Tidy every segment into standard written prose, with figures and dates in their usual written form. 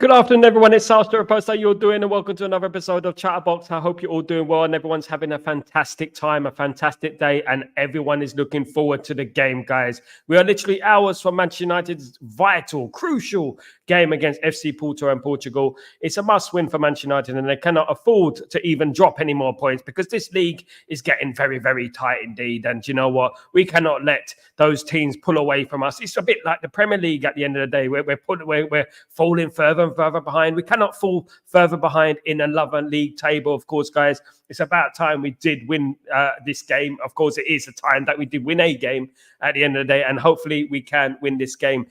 Good afternoon, everyone. It's Sal Warner. How you're doing, and welcome to another episode of Chatterbox. I hope you're all doing well, and everyone's having a fantastic time, a fantastic day, and everyone is looking forward to the game, guys. We are literally hours from Manchester United's vital, crucial game against FC Porto and Portugal. It's a must-win for Manchester United, and they cannot afford to even drop any more points because this league is getting very, very tight indeed. And you know what? We cannot let those teams pull away from us. It's a bit like the Premier League at the end of the day. We're falling further and further behind. We cannot fall further behind in another league table. Of course, guys, it's about time we did win this game. Of course, it is a time that we did win a game at the end of the day, and hopefully we can win this game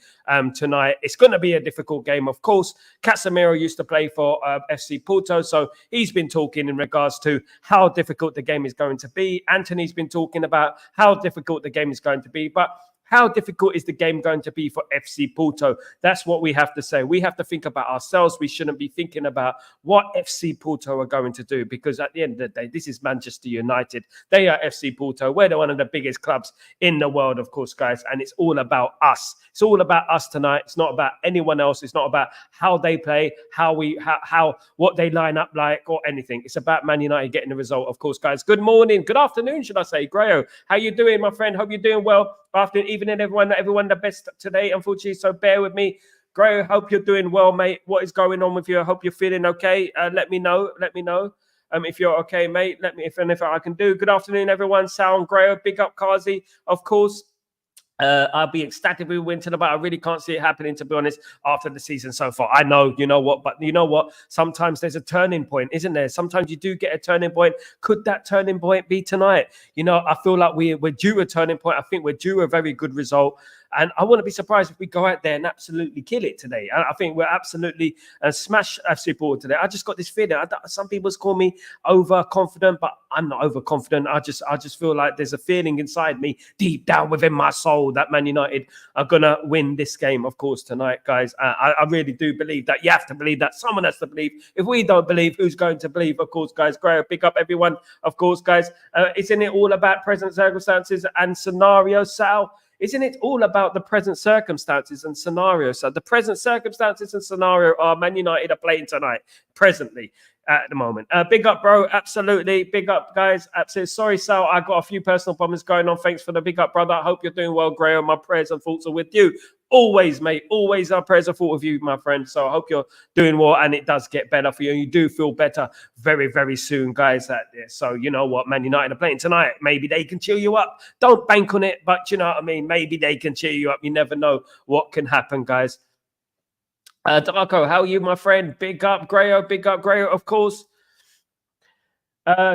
tonight. It's going to be a difficult game. Of course, Casemiro used to play for FC Porto, so he's been talking in regards to how difficult the game is going to be. Anthony's been talking about how difficult the game is going to be, but how difficult is the game going to be for FC Porto? That's what we have to say. We have to think about ourselves. We shouldn't be thinking about what FC Porto are going to do, because at the end of the day, this is Manchester United. They are FC Porto. We're one of the biggest clubs in the world, of course, guys, and it's all about us. It's all about us tonight. It's not about anyone else. It's not about how they play, what they line up like, or anything. It's about Man United getting the result, of course, guys. Good morning, good afternoon, should I say, Grayo. How you doing, my friend? Hope you're doing well. Afternoon, evening, everyone the best today, unfortunately, so bear with me. Gray, hope you're doing well, mate. What is going on with you? I hope you're feeling okay. Let me know. If you're okay, mate. Let me, if anything I can do. Good afternoon, everyone. Sal and Gray, big up Kazi, of course. I'll be ecstatic if we win tonight, but I really can't see it happening, to be honest, after the season so far. I know, you know what, but you know what? Sometimes there's a turning point, isn't there? Sometimes you do get a turning point. Could that turning point be tonight? You know, I feel like we're due a turning point. I think we're due a very good result. And I wouldn't be surprised if we go out there and absolutely kill it today. I think we're absolutely smash FC Porto today. I just got this feeling. Some people call me overconfident, but I'm not overconfident. I just feel like there's a feeling inside me, deep down within my soul, that Man United are going to win this game, of course, tonight, guys. I really do believe that. You have to believe that. Someone has to believe. If we don't believe, who's going to believe? Of course, guys. Great. Pick up everyone, of course, guys. Isn't it all about present circumstances and scenarios, Sal? Isn't it all about the present circumstances and scenarios? So the present circumstances and scenario are Man United are playing tonight, presently, at the moment. Big up, bro. Absolutely. Big up, guys. Absolutely. Sorry, Sal. I got a few personal problems going on. Thanks for the big up, brother. I hope you're doing well, Graham. My prayers and thoughts are with you. Always, mate. Always our prayers are thought with you, my friend. So I hope you're doing well, and it does get better for you. You do feel better very, very soon, guys. So you know what? Man United are playing tonight. Maybe they can cheer you up. Don't bank on it, but you know what I mean? Maybe they can cheer you up. You never know what can happen, guys. Darko, how are you, my friend? Big up, Grayo. Big up, Grayo, of course.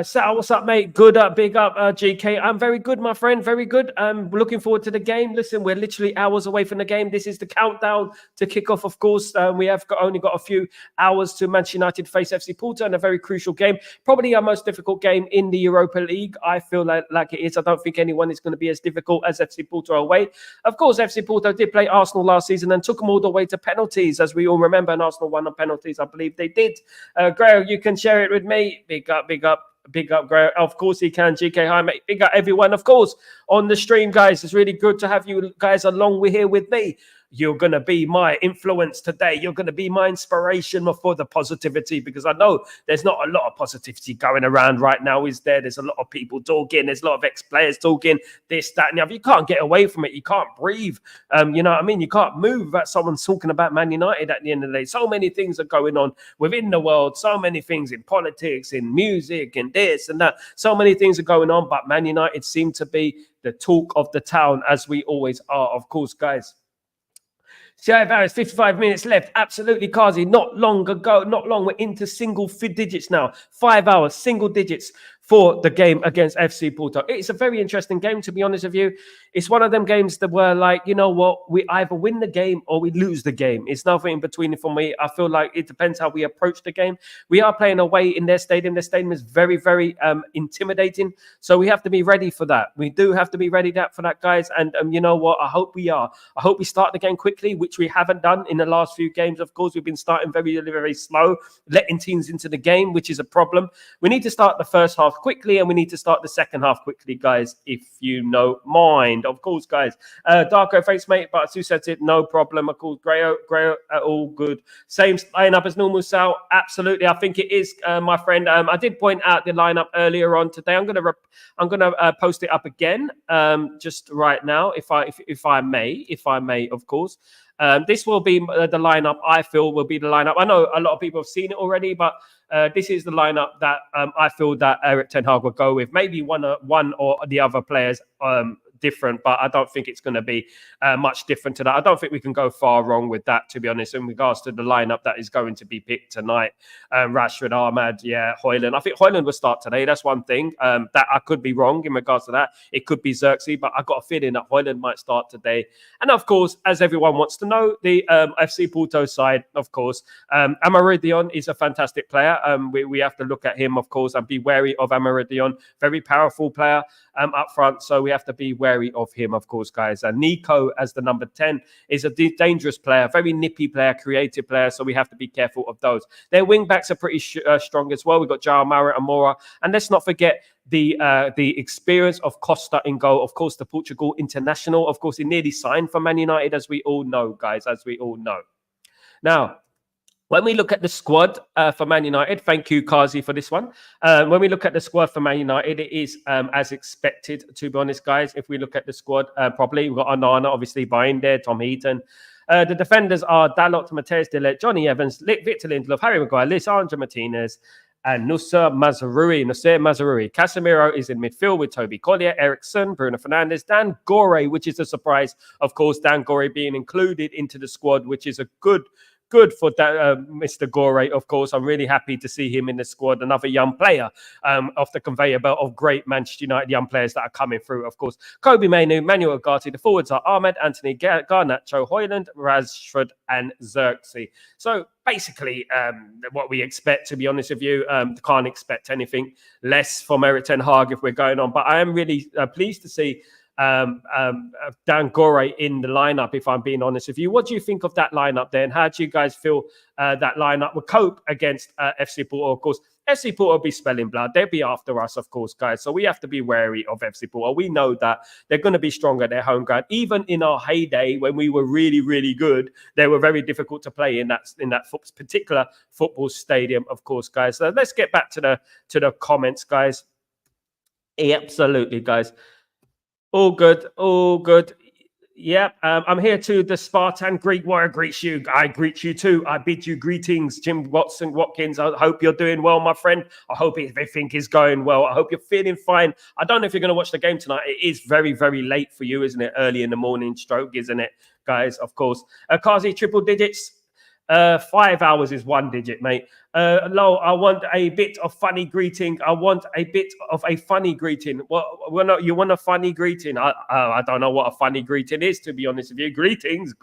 Sal, what's up, mate? Good up, big up, GK. I'm very good, my friend. Very good. I'm looking forward to the game. Listen, we're literally hours away from the game. This is the countdown to kickoff, of course. We have only got a few hours to Manchester United face FC Porto in a very crucial game. Probably our most difficult game in the Europa League. I feel like it is. I don't think anyone is going to be as difficult as FC Porto away. Of course, FC Porto did play Arsenal last season and took them all the way to penalties, as we all remember. And Arsenal won on penalties, I believe they did. Grail, you can share it with me. Big up, big up. Big up, Graham. Of course he can. GK, hi, mate. Big up, everyone, of course, on the stream, guys. It's really good to have you guys along here with me. You're going to be my influence today. You're going to be my inspiration for the positivity, because I know there's not a lot of positivity going around right now, is there? There's a lot of people talking. There's a lot of ex-players talking, this, that, and the other. You can't get away from it. You can't breathe. You know what I mean? You can't move without someone talking about Man United at the end of the day. So many things are going on within the world. So many things in politics, in music, and this and that. So many things are going on, but Man United seem to be the talk of the town, as we always are, of course, guys. Harris, 55 minutes left. Absolutely, Kazi. Not long ago. Not long. We're into single digits now. 5 hours, single digits for the game against FC Porto. It's a very interesting game, to be honest with you. It's one of them games that were like, you know what, we either win the game or we lose the game. It's nothing in between for me. I feel like it depends how we approach the game. We are playing away in their stadium. Their stadium is very, very intimidating. So we have to be ready for that. We do have to be ready for that, guys. And you know what? I hope we are. I hope we start the game quickly, which we haven't done in the last few games. Of course, we've been starting very, very slow, letting teams into the game, which is a problem. We need to start the first half quickly, and we need to start the second half quickly, guys, if you know mind. Of course, guys. Darko, thanks, mate. But Sue said it, no problem. Of course, Grayo, all good. Same lineup as normal, Sal. Absolutely, I think it is, my friend. I did point out the lineup earlier on today. I'm gonna post it up again, just right now, if I may, of course. This will be the lineup I feel will be the lineup. I know a lot of people have seen it already, but this is the lineup that I feel that Erik ten Hag will go with. Maybe one or the other players different, but I don't think it's going to be much different to that. I don't think we can go far wrong with that, to be honest, in regards to the lineup that is going to be picked tonight. Rashford, Ahmad, Højlund. I think Højlund will start today. That's one thing that I could be wrong in regards to that. It could be Xerxes, but I got a feeling that Højlund might start today. And of course, as everyone wants to know, the FC Porto side, of course, Amaridion is a fantastic player. We have to look at him, of course, and be wary of Amaridion. Very powerful player up front, so we have to be wary of him, of course, guys. And Nico as the number 10 is a dangerous player, very nippy player, creative player, so we have to be careful of those. Their wing backs are pretty strong as well. We've got João Mauro and Moura, and let's not forget the experience of Costa in goal. Of course, the Portugal international. Of course, he nearly signed for Man United, as we all know, guys, as we all know. Now, when we look at the squad for Man United, thank you, Kazi, for this one. When we look at the squad for Man United, it is as expected, to be honest, guys. If we look at the squad properly, we've got Onana, obviously, Bayern there, Tom Heaton. The defenders are Dalot, Mateus de Ligt, Johnny Evans, Victor Lindelof, Harry Maguire, Lisandro Martinez, and Noussair Mazraoui. Casemiro is in midfield with Toby Collier, Ericsson, Bruno Fernandes, Dan Gore, which is a surprise. Of course, Dan Gore being included into the squad, which is a good for Mr. Gore, of course. I'm really happy to see him in the squad. Another young player off the conveyor belt of great Manchester United young players that are coming through, of course. Kobe Mainoo, Manuel Ugarte. The forwards are Ahmed, Anthony, Garnacho, Højlund, Rashford, and Xerxes. So basically, what we expect, to be honest with you, can't expect anything less from Erik ten Hag if we're going on. But I am really pleased to see Dan Gore in the lineup, if I'm being honest with you. What do you think of that lineup then? How do you guys feel that lineup will cope against FC Porto? Of course, FC Porto will be spelling blood. They'll be after us, of course, guys. So we have to be wary of FC Porto. We know that they're going to be strong at their home ground. Even in our heyday, when we were really, really good, they were very difficult to play in that particular football stadium, of course, guys. So let's get back to the comments, guys. Absolutely, guys. All good. Yep. I'm here too. The Spartan Greek warrior greets you. I greet you too. I bid you greetings, Jim Watkins. I hope you're doing well, my friend. I hope everything is going well. I hope you're feeling fine. I don't know if you're going to watch the game tonight. It is very, very late for you, isn't it? Early in the morning stroke, isn't it, guys? Of course. Kazi, triple digits. 5 hours is 1 digit, mate. Lol, I want a bit of funny greeting. I want a bit of a funny greeting. Well, you want a funny greeting? I don't know what a funny greeting is, to be honest with you. Greetings.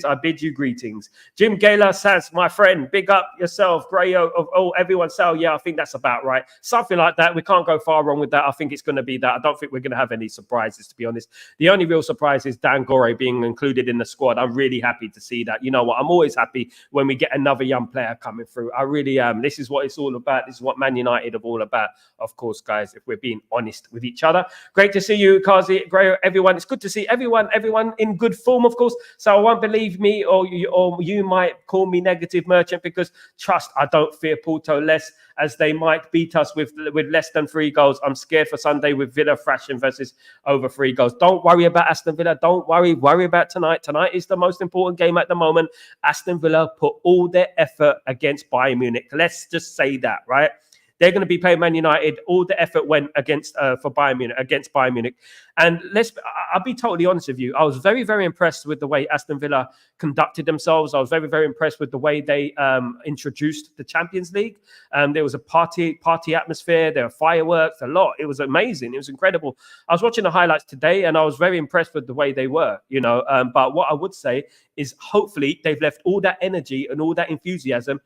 I bid you greetings. Jim Gaylor says, my friend, big up yourself. Grayo of everyone. Sal, yeah, I think that's about right. Something like that. We can't go far wrong with that. I think it's going to be that. I don't think we're going to have any surprises, to be honest. The only real surprise is Dan Gore being included in the squad. I'm really happy to see that. You know what? I'm always happy when we get another young player coming through. I really am. This is what it's all about. This is what Man United are all about, of course, guys, if we're being honest with each other. Great to see you, Kazi, Grayo, everyone. It's good to see everyone in good form, of course. So I won't believe me, or you might call me negative merchant, because trust, I don't fear Porto less, as they might beat us with less than 3 goals. I'm scared for Sunday with Villa thrashing versus over 3 goals. Don't worry about Aston Villa. Don't worry about tonight. Tonight is the most important game at the moment. Aston Villa put all their effort against Bayern Munich. Let's just say that, right? They're going to be playing Man United. All the effort went against against Bayern Munich. And I'll be totally honest with you. I was very, very impressed with the way Aston Villa conducted themselves. I was very, very impressed with the way they introduced the Champions League. There was a party atmosphere. There were fireworks, a lot. It was amazing. It was incredible. I was watching the highlights today, and I was very impressed with the way they were. But what I would say is, hopefully, they've left all that energy and all that enthusiasm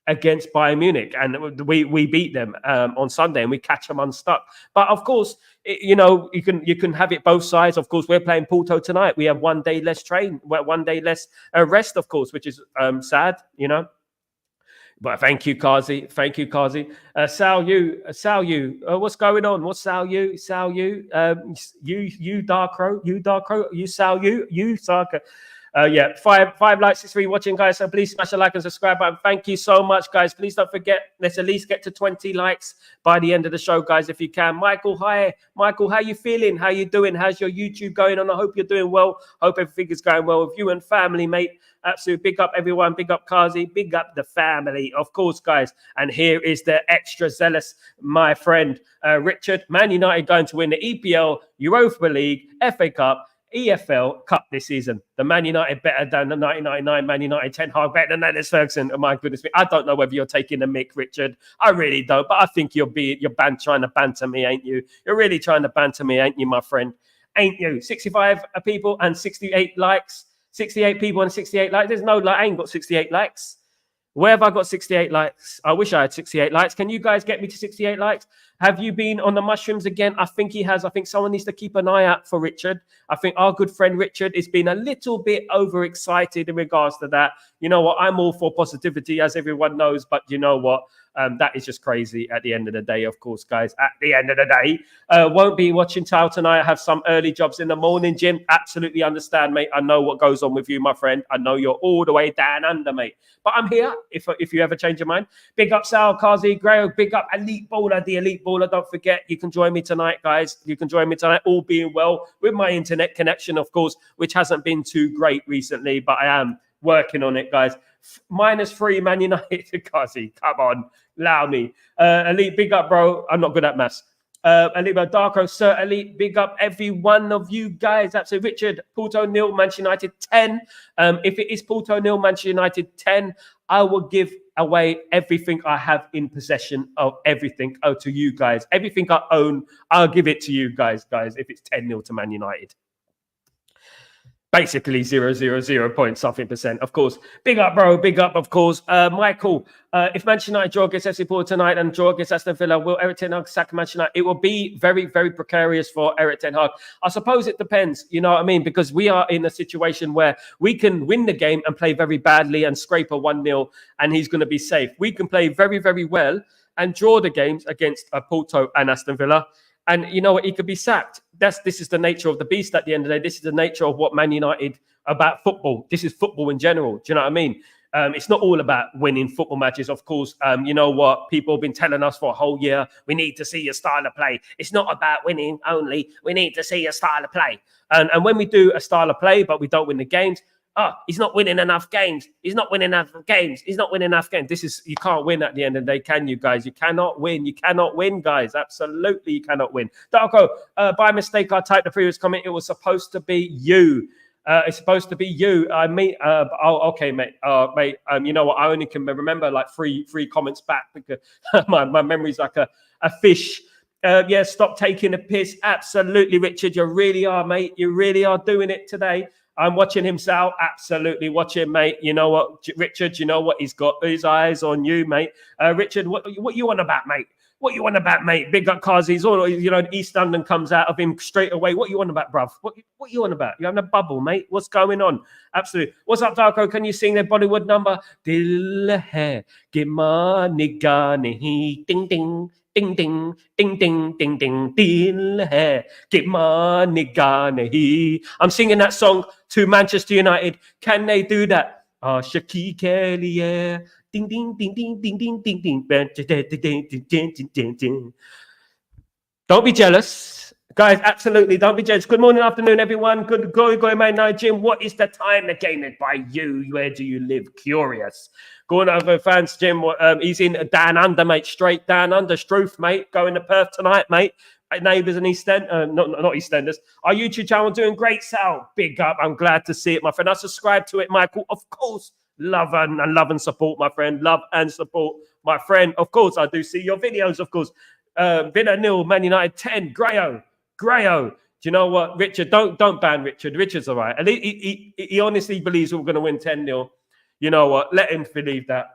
against Bayern Munich, and we beat them on Sunday, and we catch them unstuck. But of course, you can have it both sides. Of course, we're playing Porto tonight. We have 1 day less 1 day less rest, of course, which is sad. But thank you, Kazi. Thank you, Kazi. Sal, what's going on? What's Sal, you? You, Darkro, you, Sal, you, Sarka. Yeah, five likes, 6 watching, guys. So please smash the like and subscribe button. Thank you so much, guys. Please don't forget, let's at least get to 20 likes by the end of the show, guys, if you can. Michael, hi. Michael, how you feeling? How you doing? How's your YouTube going on? I hope you're doing well. Hope everything is going well with you and family, mate. Absolute big up everyone. Big up Kazi. Big up the family, of course, guys. And here is the extra zealous, my friend, Richard. Man United going to win the EPL, Europa League, FA Cup, EFL Cup this season. The Man United better than the 1999 Man United. Ten Hag better than Dennis Ferguson. Oh my goodness me! I don't know whether you're taking a mick, Richard. I really don't, but I think you're trying to banter me, ain't you? You're really trying to banter me, ain't you, my friend? Ain't you? 65 people and 68 likes. 68 people and 68 likes. There's no like. I ain't got 68 likes. Where have I got 68 likes? I wish I had 68 likes. Can you guys get me to 68 likes? Have you been on the mushrooms again? I think he has. I think someone needs to keep an eye out for Richard. I think our good friend Richard has been a little bit overexcited in regards to that. You know what? I'm all for positivity, as everyone knows. But you know what? That is just crazy at the end of the day, of course, guys. At the end of the day, won't be watching Tao tonight. I have some early jobs in the morning, Jim. Absolutely understand, mate. I know what goes on with you, my friend. I know you're all the way down under, mate. But I'm here if you ever change your mind. Big up Sal, Kazi, Grayo. Big up Elite Baller, the Elite Baller. Don't forget, you can join me tonight, guys. You can join me tonight, all being well, with my internet connection, of course, which hasn't been too great recently, but I am working on it, guys. -3 Man United. Kazi, come on, allow me. Elite, big up, bro. I'm not good at maths. Elite, Darko, Sir Elite, big up every one of you guys. Absolutely. Richard, Porto nil, Manchester United 10. If it is Porto nil, Manchester United 10, I will give away everything I have in possession of everything to you guys. Everything I own, I'll give it to you guys, if it's 10-0 to Man United. Basically 0.00 point something %. Of course, big up, bro. Big up, of course. Michael, if Manchester United draw against FC Porto tonight and draw against Aston Villa, will Eric Ten Hag sack Manchester United? It will be very, very precarious for Eric Ten Hag. I suppose it depends, you know what I mean? Because we are in a situation where we can win the game and play very badly and scrape a 1-0 and he's going to be safe. We can play very, very well and draw the games against Porto and Aston Villa. And you know what? He could be sacked. This is the nature of the beast at the end of the day. This is the nature of what Man United about football. This is football in general. Do you know what I mean? It's not all about winning football matches. Of course, you know what? People have been telling us for a whole year, we need to see your style of play. It's not about winning only. We need to see your style of play. And when we do a style of play, but we don't win the games, he's not winning enough games. He's not winning enough games. He's not winning enough games. You can't win at the end of the day, can you, guys? You cannot win. You cannot win, guys. Absolutely, you cannot win. Darko, by mistake, I typed the previous comment. It was supposed to be you. It's supposed to be you. I mean, okay, mate. Mate, you know what? I only can remember like three comments back because my memory's like a fish. Yeah, stop taking the piss. Absolutely, Richard. You really are, mate. You really are doing it today. I'm watching him, Sal. Absolutely watching, mate. You know what, Richard? You know what? He's got his eyes on you, mate. Richard, what you on about, mate? What you on about, mate? Big up Kazi's all, you know, East London comes out of him straight away. What you on about, bruv? What you on about? You having a bubble, mate? What's going on? Absolutely. What's up, Darko? Can you sing their Bollywood number? Dil hai ke niga nahi, ding ding. Ding, ding, ding, ding, ding, ding, dil hai ke niga nahi. I'm singing that song to Manchester United. Can they do that? Shaki ke liye. Ding, ding, ding, ding, ding, ding, ding, ding. Don't be jealous. Guys, absolutely, don't be jealous. Good morning, afternoon, everyone. Good going, man. Now, Jim, what is the time again by you? Where do you live? Curious. Going over fans, Jim. He's in down under, mate. Straight down under. Struth, mate. Going to Perth tonight, mate. Neighbours and not EastEnders. Our YouTube channel doing great, Sal. Big up. I'm glad to see it, my friend. I subscribe to it, Michael. Of course. Love and support, my friend. Love and support, my friend. Of course, I do see your videos, of course. Villa 0, Man United 10. Grayo. Do you know what, Richard? Don't ban Richard. Richard's all right. At least he honestly believes we're going to win 10-0. You know what? Let him believe that.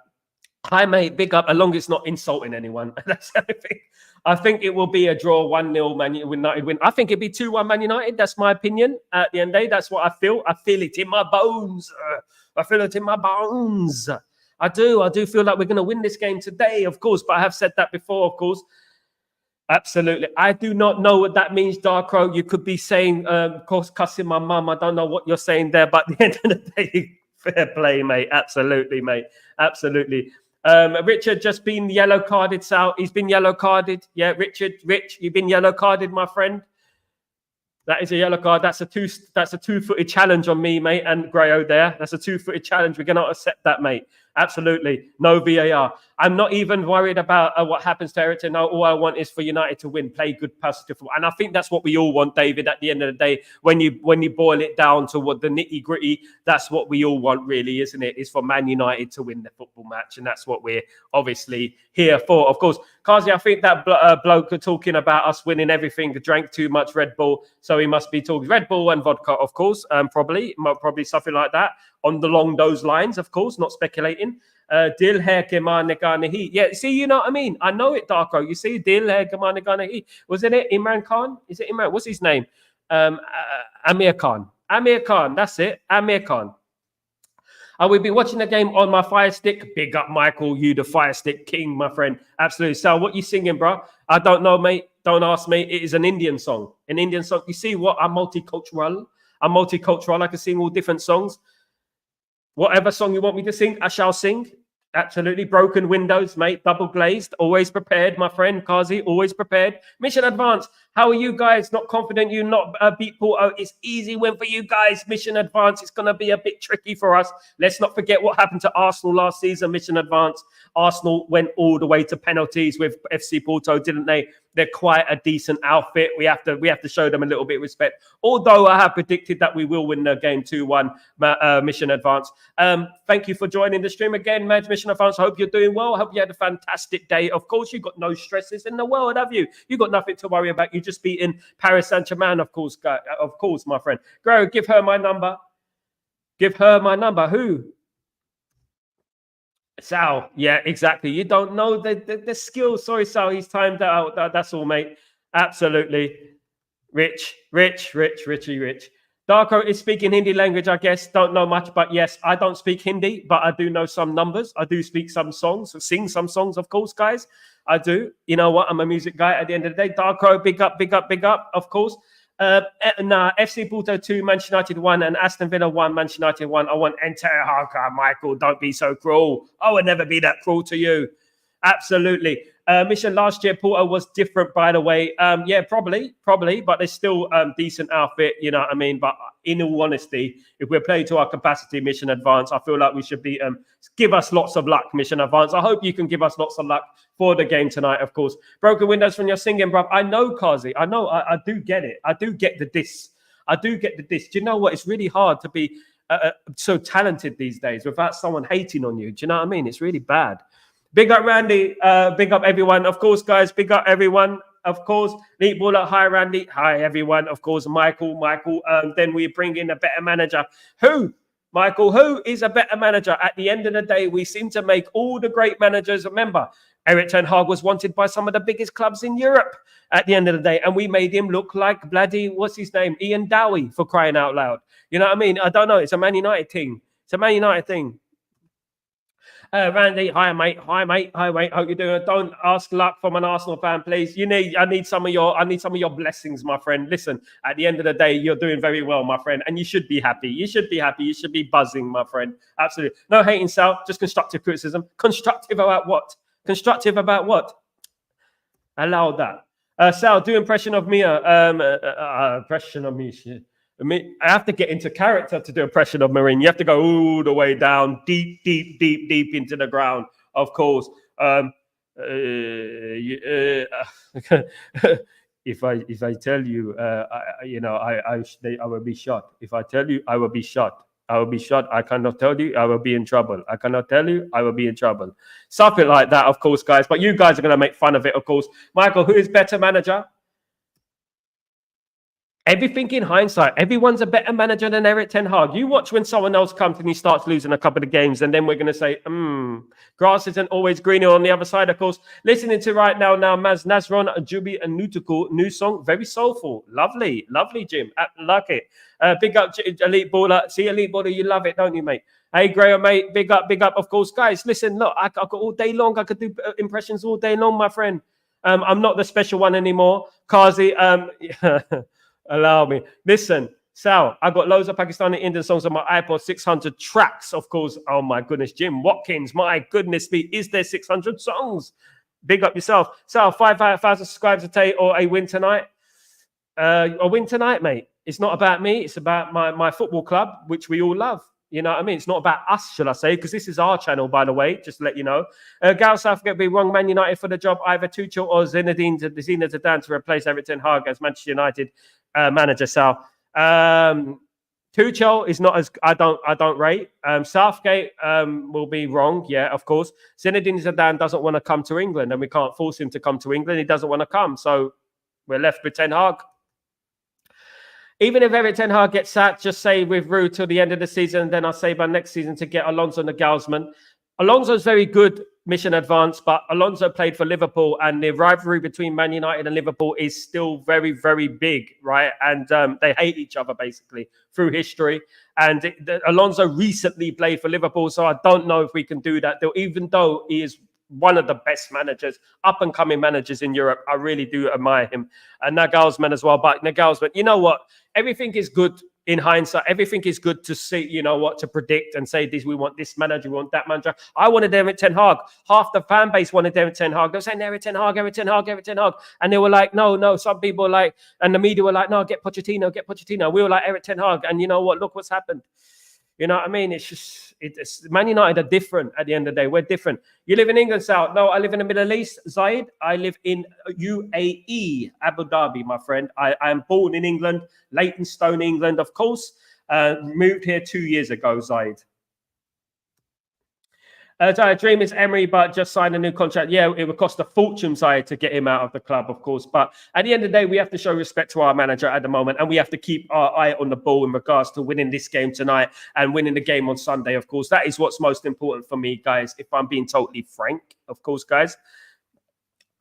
Hi, mate. Big up. As long as it's not insulting anyone. That's everything. I think it will be a draw 1-0 Man United win. I think it'd be 2-1 Man United. That's my opinion. At the end of the day, that's what I feel. I feel it in my bones. I feel it in my bones. I do feel like we're going to win this game today, of course. But I have said that before, of course. Absolutely. I do not know what that means, Darko. You could be saying, of course, cussing my mum. I don't know what you're saying there, but at the end of the day, fair play, mate. Absolutely, mate. Absolutely. Richard just been yellow carded, Sal. He's been yellow carded. Yeah, Rich, you've been yellow carded, my friend. That is a yellow card. That's a two-footed challenge on me, mate, and Grayo there. That's a two-footed challenge. We're going to accept that, mate. Absolutely. No VAR. I'm not even worried about what happens to Everton. No, all I want is for United to win, play good, positive football. And I think that's what we all want, David, at the end of the day. When you boil it down to what the nitty-gritty, that's what we all want, really, isn't it? Is for Man United to win the football match. And that's what we're obviously here for. Of course, Kazi, I think that bloke talking about us winning everything, drank too much Red Bull. So he must be talking Red Bull and vodka, of course, probably something like that. Along those lines, of course, not speculating. Dil hai ke maane ka nahi. Yeah, see, you know what I mean? I know it, Darko. You see, Dil hai ke maane ka nahi. Wasn't it Imran Khan? Is it Imran? What's his name? Amir Khan. Amir Khan, that's it. Amir Khan. I will be watching the game on my Fire Stick. Big up, Michael. You, the Fire Stick king, my friend. Absolutely. Sal, what you singing, bro? I don't know, mate. Don't ask me. It is an Indian song. An Indian song. You see what? I'm multicultural. I can sing all different songs. Whatever song you want me to sing, I shall sing. Absolutely. Broken windows, mate. Double glazed. Always prepared, my friend. Kazi, always prepared. Mission advance. How are you guys? Not confident you not beat Porto. It's easy win for you guys. Mission advance. It's going to be a bit tricky for us. Let's not forget what happened to Arsenal last season. Mission advance. Arsenal went all the way to penalties with FC Porto, didn't they? They're quite a decent outfit. We have to show them a little bit of respect. Although I have predicted that we will win the game 2-1. Mission advance. Thank you for joining the stream again, Mads. Mission advance. I hope you're doing well. I hope you had a fantastic day. Of course, you've got no stresses in the world, have you? You've got nothing to worry about. You just beaten Paris Saint-Germain, of course, my friend. Grow, give her my number. Give her my number. Who? Sal. Yeah, exactly. You don't know the skills. Sorry, Sal. He's timed out. That's all, mate. Absolutely. Rich. Darko is speaking Hindi language, I guess. Don't know much, but yes, I don't speak Hindi, but I do know some numbers. I do speak some songs, sing some songs, of course, guys. I do. You know what? I'm a music guy at the end of the day. Darko, big up, of course. FC Porto 2, Manchester United 1, and Aston Villa 1, Manchester United 1. I want entire Haka, Michael. Don't be so cruel. I would never be that cruel to you. Absolutely. Mission last year, Porto was different, by the way. Yeah, probably, but they're still decent outfit, you know what I mean? But in all honesty, if we're playing to our capacity, Mission Advance, I feel like we should be give us lots of luck, Mission Advance. I hope you can give us lots of luck for the game tonight, of course. Broken windows from your singing, bruv. I know, Kazi. I know. I do get it. I do get the diss. Do you know what? It's really hard to be so talented these days without someone hating on you. Do you know what I mean? It's really bad. Big up, Randy. Big up, everyone. Of course, guys. Big up, everyone. Of course. Neat Baller. Hi, Randy. Hi, everyone. Of course, Michael. Then we bring in a better manager. Who? Michael, who is a better manager? At the end of the day, we seem to make all the great managers. Remember, Erik ten Hag was wanted by some of the biggest clubs in Europe at the end of the day. And we made him look like bloody, what's his name? Ian Dowie, for crying out loud. You know what I mean? I don't know. It's a Man United thing. Randy, hi mate. Hope you're doing. Don't ask luck from an Arsenal fan, please. I need some of your blessings, my friend. Listen, at the end of the day, you're doing very well, my friend, and you should be happy. You should be buzzing, my friend. Absolutely. No hating, Sal. Just constructive criticism. Constructive about what? Allow that. Sal, do impression of Mia. Impression of me. Shit. I have to get into character to do impression of Marine. You have to go all the way down, deep into the ground. Of course. If I tell you, I will be shot. If I tell you, I will be shot. I cannot tell you. I will be in trouble. I cannot tell you. I will be in trouble. Something like that, of course, guys. But you guys are going to make fun of it, of course. Michael, who is better manager? Everything in hindsight, everyone's a better manager than Eric Ten Hag. You watch when someone else comes and he starts losing a couple of games, and then we're going to say, grass isn't always greener on the other side, of course. Listening to right now, Maz Nazron, Jubi, and Nutukul, new song, very soulful. Lovely, Jim. I like it. Big up, Elite Baller. See, Elite Baller, you love it, don't you, mate? Hey, Graham, mate, big up, of course. Guys, listen, look, I got all day long. I could do impressions all day long, my friend. I'm not the special one anymore. Kazi, allow me. Listen, Sal, I got loads of Pakistani Indian songs on my iPod, 600 tracks, of course. Oh, my goodness. Jim Watkins, my goodness me. Is there 600 songs? Big up yourself. Sal, 5,000 subscribers a day or a win tonight? A win tonight, mate. It's not about me. It's about my football club, which we all love. You know what I mean? It's not about us, shall I say, because this is our channel, by the way, just to let you know. Gal Southgate be wrong Man United for the job, either Tuchel or Zinedine Zidane to replace Eric Ten Hag as Manchester United manager, Sal. Tuchel is not as I don't rate. Southgate will be wrong, yeah, of course. Zinedine Zidane doesn't want to come to England, and we can't force him to come to England. He doesn't want to come, so we're left with Ten Hag. Even if Eric Ten Hag gets sacked, just say with Rue till the end of the season, then I'll say by next season to get Alonso and the Gaussman. Alonso's very good, mission advanced, but Alonso played for Liverpool, and the rivalry between Man United and Liverpool is still very, very big, right? And they hate each other basically through history. And Alonso recently played for Liverpool, so I don't know if we can do that. Even though he is one of the best managers, up-and-coming managers in Europe, I really do admire him. And Nagelsmann as well. But Nagelsmann, you know what? Everything is good in hindsight. Everything is good to see, you know what, to predict and say this, we want this manager, we want that manager. I wanted Eric Ten Hag. Half the fan base wanted Eric Ten Hag. They were saying Eric Ten Hag, Eric Ten Hag, Eric Ten Hag. And they were like, no. Some people were like, and the media were like, no, get Pochettino. We were like, Eric Ten Hag. And you know what? Look what's happened. You know what I mean? It's just, Man United are different at the end of the day. We're different. You live in England, Sal? No, I live in the Middle East, Zaid. I live in UAE, Abu Dhabi, my friend. I am born in England, Leytonstone, England, of course. Moved here 2 years ago, Zaid. Dream is Emery, but just signed a new contract. Yeah, it would cost a fortune, Zaid, to get him out of the club, of course. But at the end of the day, we have to show respect to our manager at the moment, and we have to keep our eye on the ball in regards to winning this game tonight and winning the game on Sunday, of course. That is what's most important for me, guys, if I'm being totally frank, of course, guys.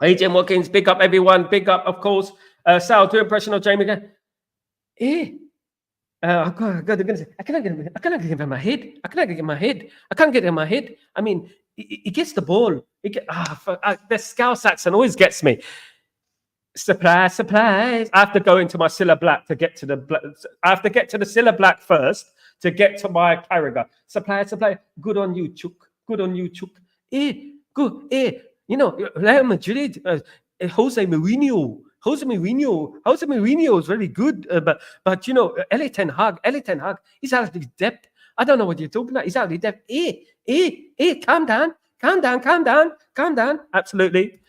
Hey, Jim Watkins, big up, everyone. Big up, of course. Sal, do impression of Jamie again. I cannot get it in my head. I can't get it in my head. I mean, he gets the ball. The Scouse accent always gets me. Surprise. I have to go into my Cilla Black to get to the. I have to get to the Cilla Black first to get to my Carragher. Surprise. Good on you, Chook. Good. You know, Real Madrid. Jose Mourinho is really good, but you know, Eric Ten Hag, he's out of his depth. I don't know what you're talking about. He's out of his depth. Calm down. Absolutely.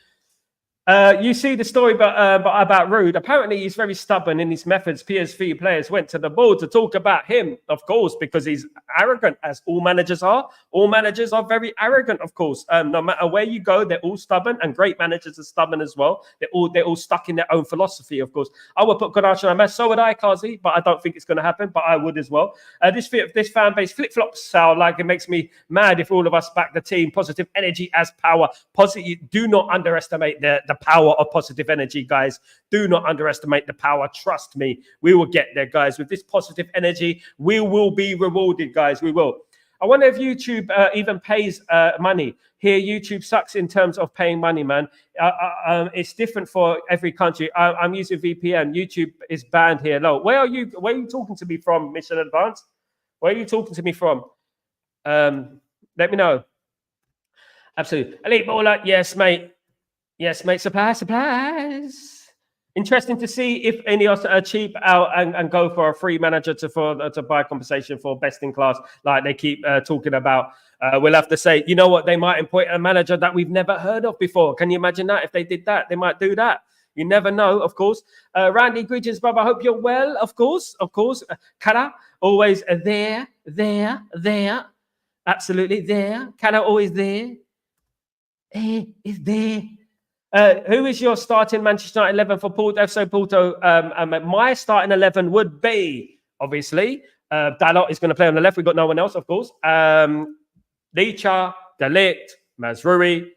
You see the story about Rude. Apparently, he's very stubborn in his methods. PSV players went to the board to talk about him, of course, because he's arrogant, as all managers are. All managers are very arrogant, of course. No matter where you go, they're all stubborn, and great managers are stubborn as well. They're all stuck in their own philosophy, of course. I would put Ganache on a mess. So would I, Kazi, but I don't think it's going to happen. But I would as well. This fan base flip-flops, Sal. Like, it makes me mad if all of us back the team. Positive energy as power. Do not underestimate the power of positive energy, guys. Do not underestimate the power. Trust me, we will get there, guys. With this positive energy, we will be rewarded, guys. We will. I wonder if YouTube even pays money. Here, YouTube sucks in terms of paying money, man. It's different for every country. I'm using VPN. YouTube is banned here. No, where are you talking to me from, Mission Advance? Where are you talking to me from? Let me know. Absolutely. Elite Baller, yes, mate. Surprise. Interesting to see if any are cheap out and go for a free manager to buy compensation for best in class, like they keep talking about. We'll have to say, you know what, they might employ a manager that we've never heard of before. Can you imagine that? If they did that, they might do that. You never know, of course. Randy, greetings, brother. I hope you're well, of course. Kara, always there. Absolutely there. Kara, always there. Is there. Who is your starting Manchester United 11 for FC Porto? My starting 11 would be, obviously, Dalot is going to play on the left. We've got no one else, of course. Licha, De Ligt, Mazrui,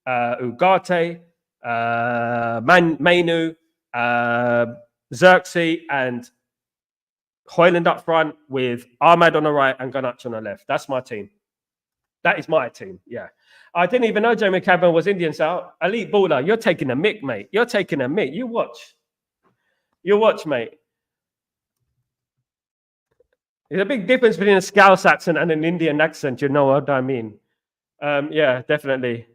Ugarte, Mainu, Xerxes, and Højlund up front with Ahmad on the right and Garnacho on the left. That's my team. That is my team, yeah. I didn't even know Jamie Cameron was Indian, Sal. Elite baller, you're taking a mick, mate. You're taking a mick. You watch. You watch, mate. There's a big difference between a Scouse accent and an Indian accent. You know what I mean? Yeah, definitely.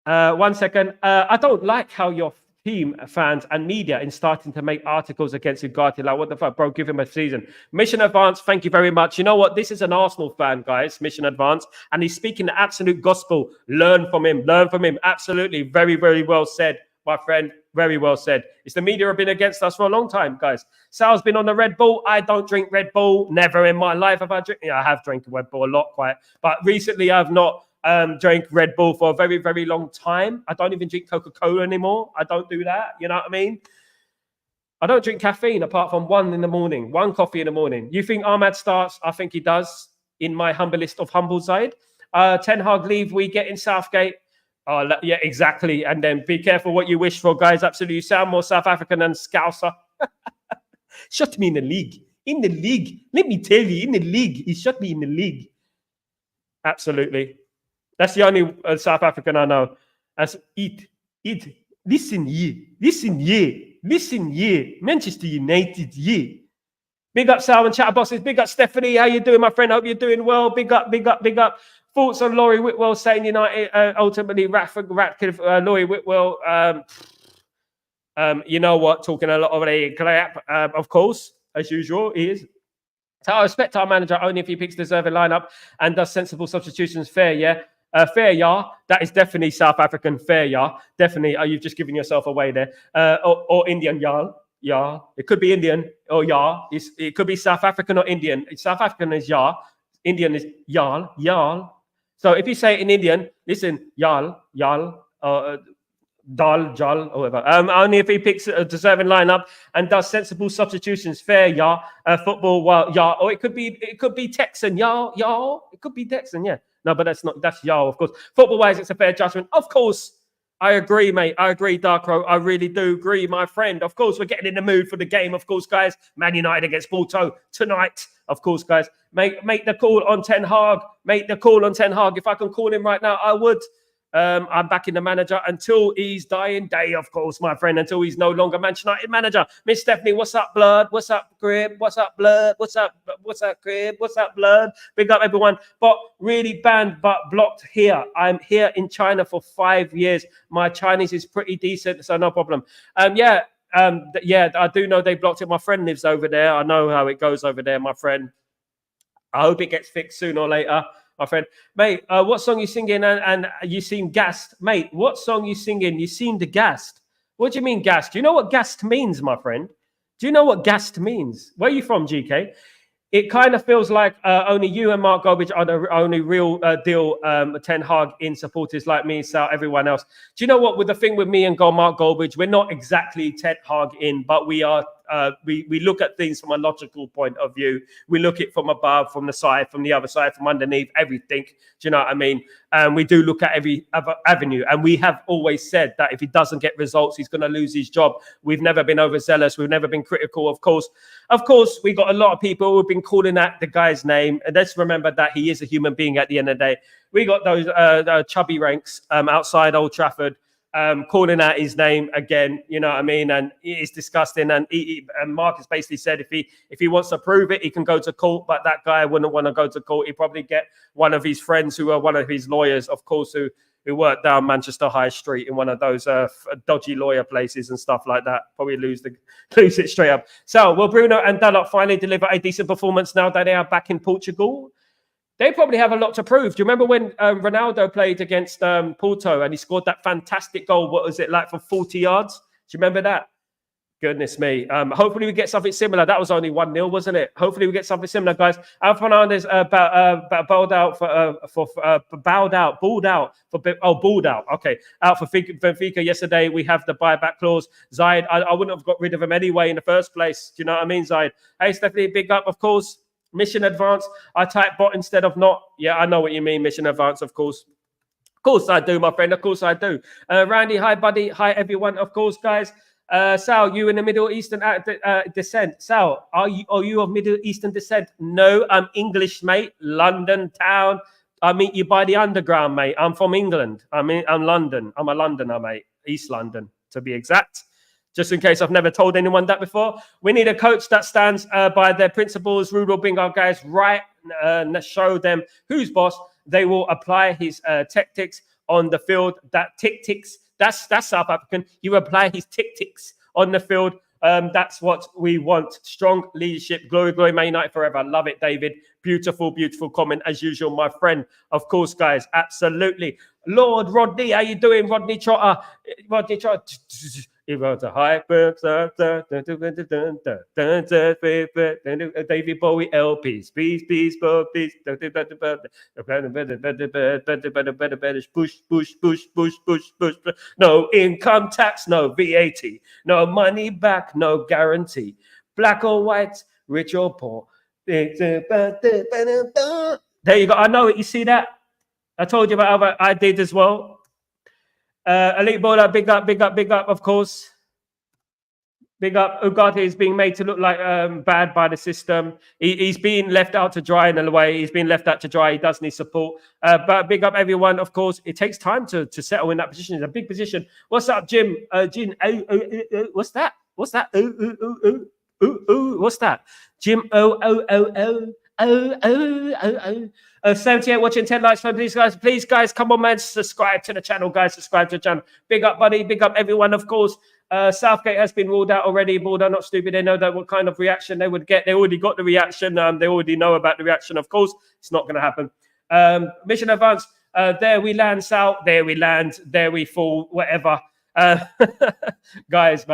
1 second. I don't like how your team, fans, and media in starting to make articles against Ugarte. Like, what the fuck, bro? Give him a season. Mission Advance, thank you very much. You know what? This is an Arsenal fan, guys. Mission Advance. And he's speaking the absolute gospel. Learn from him. Learn from him. Absolutely. Very, very well said, my friend. Very well said. It's the media have been against us for a long time, guys. Sal's been on the Red Bull. I don't drink Red Bull. Never in my life have I drank. Yeah, I have drank Red Bull a lot, quite. But recently I've not drank Red Bull for a very, very long time. I don't even drink Coca-Cola anymore. I don't do that. You know what I mean? I don't drink caffeine apart from one coffee in the morning. You think Ahmad starts? I think he does, in my humblest of humble side. Ten Hag leave, we get in Southgate. Yeah, exactly. And then be careful what you wish for, guys. Absolutely. You sound more South African than Scouser. Shot me in the league. In the league. Let me tell you, in the league. He shot me in the league. Absolutely. That's the only South African I know. As eat. Listen, Manchester United, yeah. Big up Sal and Chatterboxes. Big up Stephanie. How you doing, my friend? Hope you're doing well. Big up. Thoughts on Laurie Whitwell saying United ultimately Ratcliffe, Laurie Whitwell. You know what? Talking a lot of a clap. Of course, as usual, he is. So I respect our manager only if he picks deserving lineup and does sensible substitutions. Fair, yeah. Fair, yeah. That is definitely South African. Fair, yeah. Definitely. You've just given yourself away there. Or Indian, yeah. Yeah. It could be Indian or yeah. It could be South African or Indian. South African is yeah. Indian is yal. So if you say it in Indian, listen, yal, dal, jal, or whatever. Only if he picks a deserving lineup and does sensible substitutions. Fair, yeah. Football, well, yeah. Or it could be Texan, yeah. It could be Texan, yeah. No, but that's Yao, of course. Football-wise, it's a fair judgment. Of course, I agree, mate. I agree, Darkro. I really do agree, my friend. Of course, we're getting in the mood for the game, of course, guys. Man United against Porto tonight, of course, guys. Make the call on Ten Hag. Make the call on Ten Hag. If I can call him right now, I would. I'm backing the manager until he's dying day, of course, my friend, until he's no longer Manchester United manager. Miss Stephanie, what's up, blood? What's up, Crib? What's up, blood? What's up, Crib? What's up, blood? Big up, everyone. But really banned, but blocked here. I'm here in China for 5 years. My Chinese is pretty decent, so no problem. Yeah, I do know they blocked it. My friend lives over there. I know how it goes over there, my friend. I hope it gets fixed sooner or later. My friend, mate, what song you singing and you seem gassed? Mate, what song you singing? You seemed gassed. What do you mean gassed? Do you know what gassed means, my friend? Do you know what gassed means? Where are you from, GK? It kind of feels like only you and Mark Goldbridge are the only real deal Ten Hag in supporters like me, Sal, everyone else. Do you know what? With the thing with me and Mark Goldbridge, we're not exactly Ten Hag in, but we are. We look at things from a logical point of view. We look at it from above, from the side, from the other side, from underneath, everything. Do you know what I mean? And we do look at every other avenue. And we have always said that if he doesn't get results, he's going to lose his job. We've never been overzealous. We've never been critical. Of course, we got a lot of people who've been calling out the guy's name. And let's remember that he is a human being at the end of the day. We got those chubby ranks outside Old Trafford. Calling out his name again, you know what I mean, and it's disgusting. And Marcus basically said if he wants to prove it, he can go to court. But that guy wouldn't want to go to court. He'd probably get one of his friends who are one of his lawyers, of course, who work down Manchester High Street in one of those dodgy lawyer places and stuff like that. Probably lose it straight up. So will Bruno and Dalot finally deliver a decent performance now that they are back in Portugal? They probably have a lot to prove. Do you remember when Ronaldo played against Porto and he scored that fantastic goal? What was it like for 40 yards? Do you remember that? Goodness me. Hopefully we get something similar. That was only 1-0, wasn't it? Hopefully we get something similar, guys. Al Fernandez bowled out Okay, out for Benfica yesterday. We have the buyback clause. Zaid, I wouldn't have got rid of him anyway in the first place. Do you know what I mean, Zaid? Hey, Stephanie, big up, of course. Mission advance. I type bot instead of not. Yeah, I know what you mean. Mission advance, of course. Of course I do, my friend. Of course I do. Randy, hi, buddy. Hi, everyone. Of course, guys. Sal, you in the Middle Eastern descent. Sal, are you of Middle Eastern descent? No, I'm English, mate. London town. I meet you by the underground, mate. I'm from England. I'm London. I'm a Londoner, mate. East London, to be exact. Just in case I've never told anyone that before. We need a coach that stands by their principles. Rude will bring our guys right and show them who's boss. They will apply his tactics on the field. That tactics. That's South African. You apply his tactics on the field. That's what we want. Strong leadership. Glory, glory, Man United forever. Love it, David. Beautiful, beautiful comment as usual, my friend. Of course, guys. Absolutely. Lord Rodney, how you doing, Rodney Trotter? Rodney Trotter. He wrote a high David Bowie LPs. Peace, push. No income tax, no VAT, no money back, no guarantee. Black or white, rich or poor. There you go. I know it. You see that? I told you about what I did as well. Elite Bowler, big up, of course. Big up. Ugarte is being made to look like bad by the system. He's being left out to dry in a way. He's been left out to dry. He does need support. But big up everyone, of course. It takes time to settle in that position. It's a big position. What's up, Jim? Jim, what's that? What's that? What's that? Jim, 78 watching, 10 likes, please guys, come on, man, subscribe to the channel, guys, subscribe to the channel. Big up, buddy, big up everyone, of course. Southgate has been ruled out already. Board are not stupid. They know that what kind of reaction they would get. They already got the reaction. They already know about the reaction. Of course, it's not going to happen. Mission advance. There we land, Sal. There we land. There we fall. Whatever. Guys.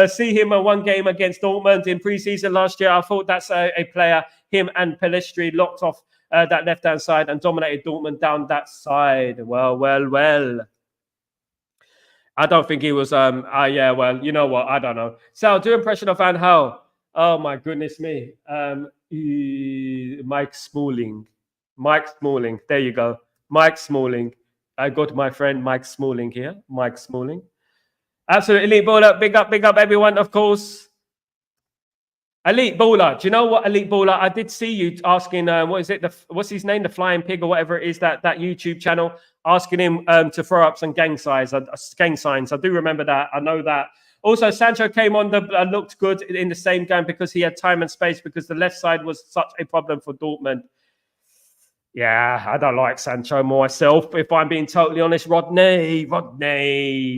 See him in one game against Dortmund in preseason last year. I thought that's a player. Him and Pelistri locked off that left-hand side and dominated Dortmund down that side. Well. I don't think he was. Yeah. Well, you know what? I don't know. Sal, do impression of Van Gaal. Oh my goodness me. Mike Smalling. There you go. Mike Smalling. I got my friend Mike Smalling here. Mike Smalling. Absolutely, Elite Bowler. Big up everyone, of course. Elite Bowler. Do you know what, Elite Bowler? I did see you asking, what's his name? The Flying Pig or whatever it is, that YouTube channel, asking him to throw up some gang signs. I do remember that. I know that. Also, Sancho came on, looked good in the same game because he had time and space because the left side was such a problem for Dortmund. Yeah, I don't like Sancho myself, if I'm being totally honest. Rodney.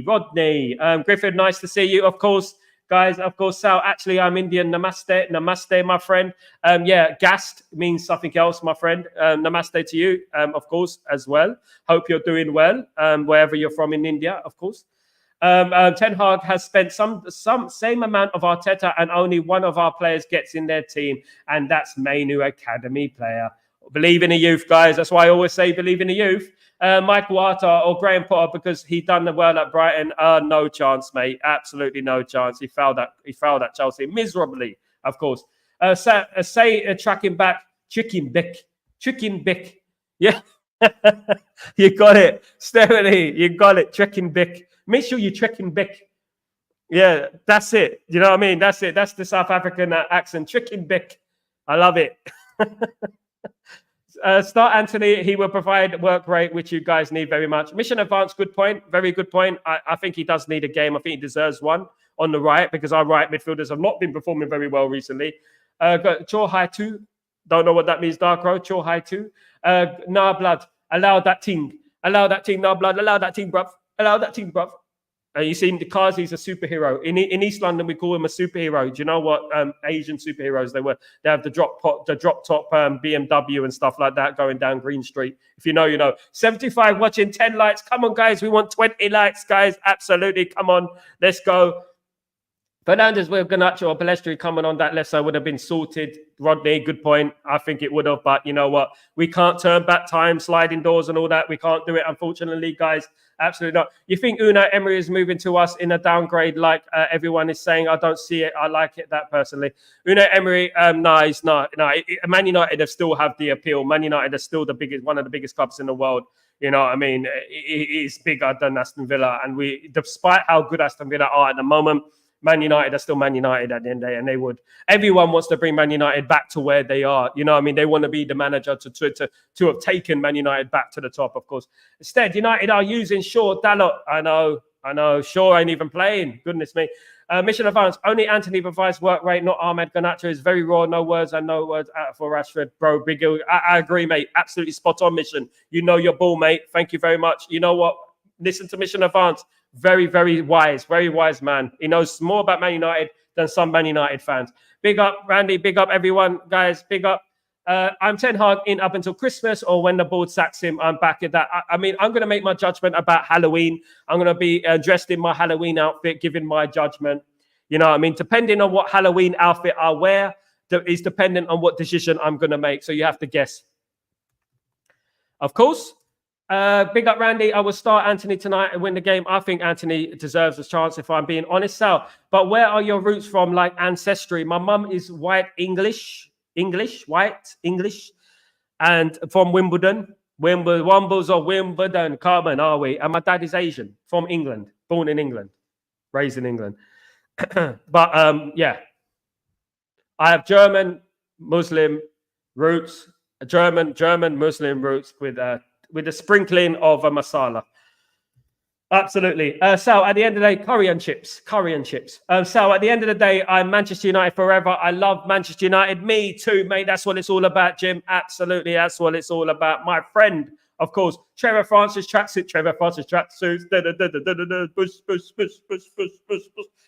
Griffin, nice to see you, of course. Guys, of course, Sal, actually, I'm Indian. Namaste, my friend. Gassed means something else, my friend. Namaste to you, of course, as well. Hope you're doing well, wherever you're from in India, of course. Ten Hag has spent some same amount of Arteta, and only one of our players gets in their team, and that's Manu, academy player. Believe in the youth, guys. That's why I always say believe in the youth. Michael Arter or Graham Potter, because he done well at Brighton. No chance, mate. Absolutely no chance. He failed at Chelsea miserably, of course. Tracking back, chicken bick. Yeah, you got it, Stephanie. You got it, tracking bick. Make sure you tracking bick. Yeah, that's it. You know what I mean? That's it. That's the South African accent. Tricking bick. I love it. Start Anthony, he will provide work rate, which you guys need very much. Mission advance, good point. Very good point. I think he does need a game. I think he deserves one on the right because our right midfielders have not been performing very well recently. Chor High 2. Don't know what that means, Darkro. Chor High 2. Nah, blood. Allow that team. Nah, blood. Allow that team, bruv. You see, Kazi's a superhero. In East London, we call him a superhero. Do you know what Asian superheroes they were? They have the drop top BMW and stuff like that going down Green Street. If you know, you know. 75 watching, 10 likes. Come on, guys. We want 20 likes, guys. Absolutely. Come on. Let's go. Fernandes with Garnacho or Palestri coming on that left side would have been sorted. Rodney, good point. I think it would have, but you know what? We can't turn back time, sliding doors and all that. We can't do it, unfortunately, guys. Absolutely not. You think Unai Emery is moving to us in a downgrade like everyone is saying? I don't see it. I like it that personally. Unai Emery, no, he's not. No, Man United have still have the appeal. Man United are still the biggest, one of the biggest clubs in the world. You know what I mean? It's bigger than Aston Villa. And despite how good Aston Villa are at the moment, Man United are still Man United at the end of the day, and everyone wants to bring Man United back to where they are. You know what I mean? They want to be the manager to have taken Man United back to the top, of course. Instead, United are using Shaw, Dalot. I know. Shaw ain't even playing. Goodness me. Mission advance. Only Anthony provides work rate, not Ahmed. Garnacho is very raw. No words out for Rashford. Bro, big. I agree, mate. Absolutely spot on, Mission. You know your ball, mate. Thank you very much. You know what? Listen to Mission Advance. Very, very wise man. He knows more about Man United than some Man United fans. Big up, Randy. Big up, everyone. Guys, big up. I'm Ten Hag in up until Christmas or when the board sacks him. I'm back at that. I mean, I'm going to make my judgment about Halloween. I'm going to be dressed in my Halloween outfit, giving my judgment. You know what I mean? Depending on what Halloween outfit I wear is dependent on what decision I'm going to make. So you have to guess. Of course. Big up, Randy. I will start Anthony tonight and win the game. I think Anthony deserves a chance, if I'm being honest, Sal. But where are your roots from, like ancestry? My mum is white English, and from Wimbledon. Wombles of Wimbledon, Carmen, are we? And my dad is Asian, from England, born in England, raised in England. But yeah, I have German Muslim roots, German Muslim roots with a sprinkling of a masala. Absolutely. Sal, at the end of the day, curry and chips. Sal, at the end of the day, I'm Manchester United forever. I love Manchester United. Me too, mate. That's what it's all about, Jim. Absolutely. That's what it's all about. My friend, of course, Trevor Francis tracksuit. Bush.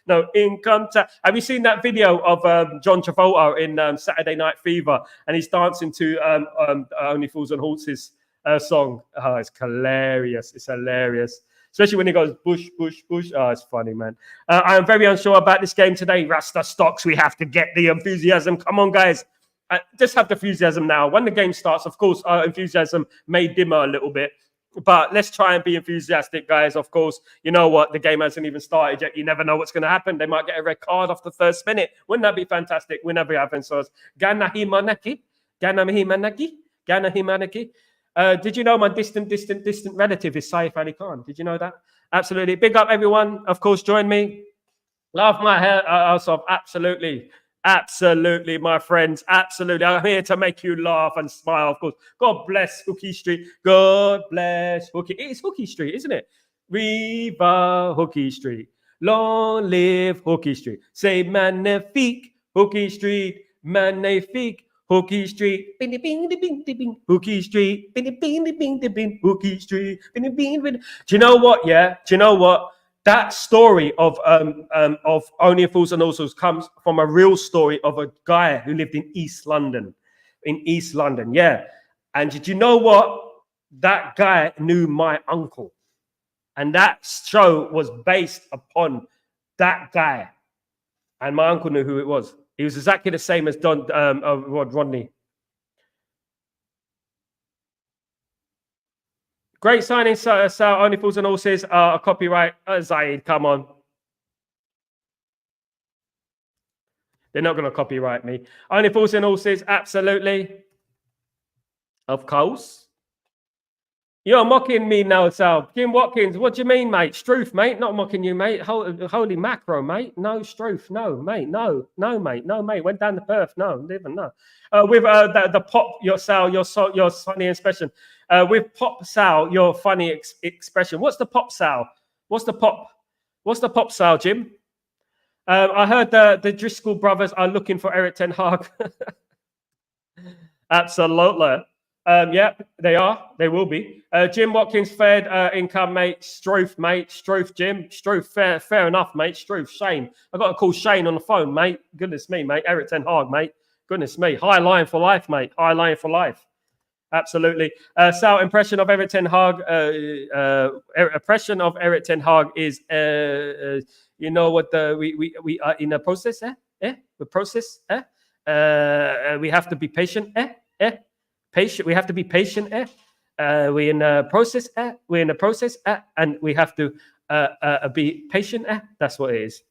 No, income tax. Have you seen that video of John Travolta in Saturday Night Fever? And he's dancing to Only Fools and Horses song. Oh, it's hilarious. It's hilarious. Especially when he goes, Bush. Oh, it's funny, man. I am very unsure about this game today. Rasta stocks, we have to get the enthusiasm. Come on, guys. Just have the enthusiasm now. When the game starts, of course, our enthusiasm may dimmer a little bit. But let's try and be enthusiastic, guys. Of course, you know what? The game hasn't even started yet. You never know what's going to happen. They might get a red card off the first minute. Wouldn't that be fantastic? Whenever it happens. So it's Gana Himanaki. Did you know my distant relative is Saif Ali Khan? Did you know that? Absolutely. Big up, everyone. Of course, join me. Laugh my hair off. Absolutely, my friends. Absolutely. I'm here to make you laugh and smile, of course. God bless Hookie Street. God bless Hookie. It's Hookie Street, isn't it? Viva Hookie Street. Long live Hookie Street. Say magnifique Hookie Street. Magnifique Hookie Street. Bing bing bing bing. Hookie Street. Bing bing bing bing. Hookie Street. Bing bing bing. Do you know what? Yeah. Do you know what? That story of Only Fools and Horses comes from a real story of a guy who lived in East London. Yeah. And did you know what? That guy knew my uncle. And that show was based upon that guy. And my uncle knew who it was. He was exactly the same as Rodney. Great signing, Sal. Only Fools and Horses. A copyright. Zaid, come on. They're not going to copyright me. Only Fools and Horses, absolutely. Of course. You're mocking me now, Sal. Jim Watkins, what do you mean, mate? Struth, mate. Not mocking you, mate. Holy macro, mate. No, Struth. No, mate. No, mate. No, mate. Went down to Perth. No, even no. With the pop, your Sal, your funny expression. With pop, Sal, your funny expression. What's the pop, Sal? What's the pop, Sal, Jim? I heard the Driscoll brothers are looking for Eric Ten Hag. Absolutely. Yeah, they are. They will be. Jim Watkins, fair income, mate. Struth, mate. Struth, Jim. Struth, fair enough, mate. Struth, Shane. I got to call Shane on the phone, mate. Goodness me, mate. Eric Ten Hag, mate. Goodness me. High line for life, mate. High line for life. Absolutely. Sal, impression of Eric Ten Hag. Impression of Eric Ten Hag is, you know what? We are in a process. The process. We have to be patient. Patient. We have to be patient. We're in a process. We're in a process. And we have to be patient. That's what it is.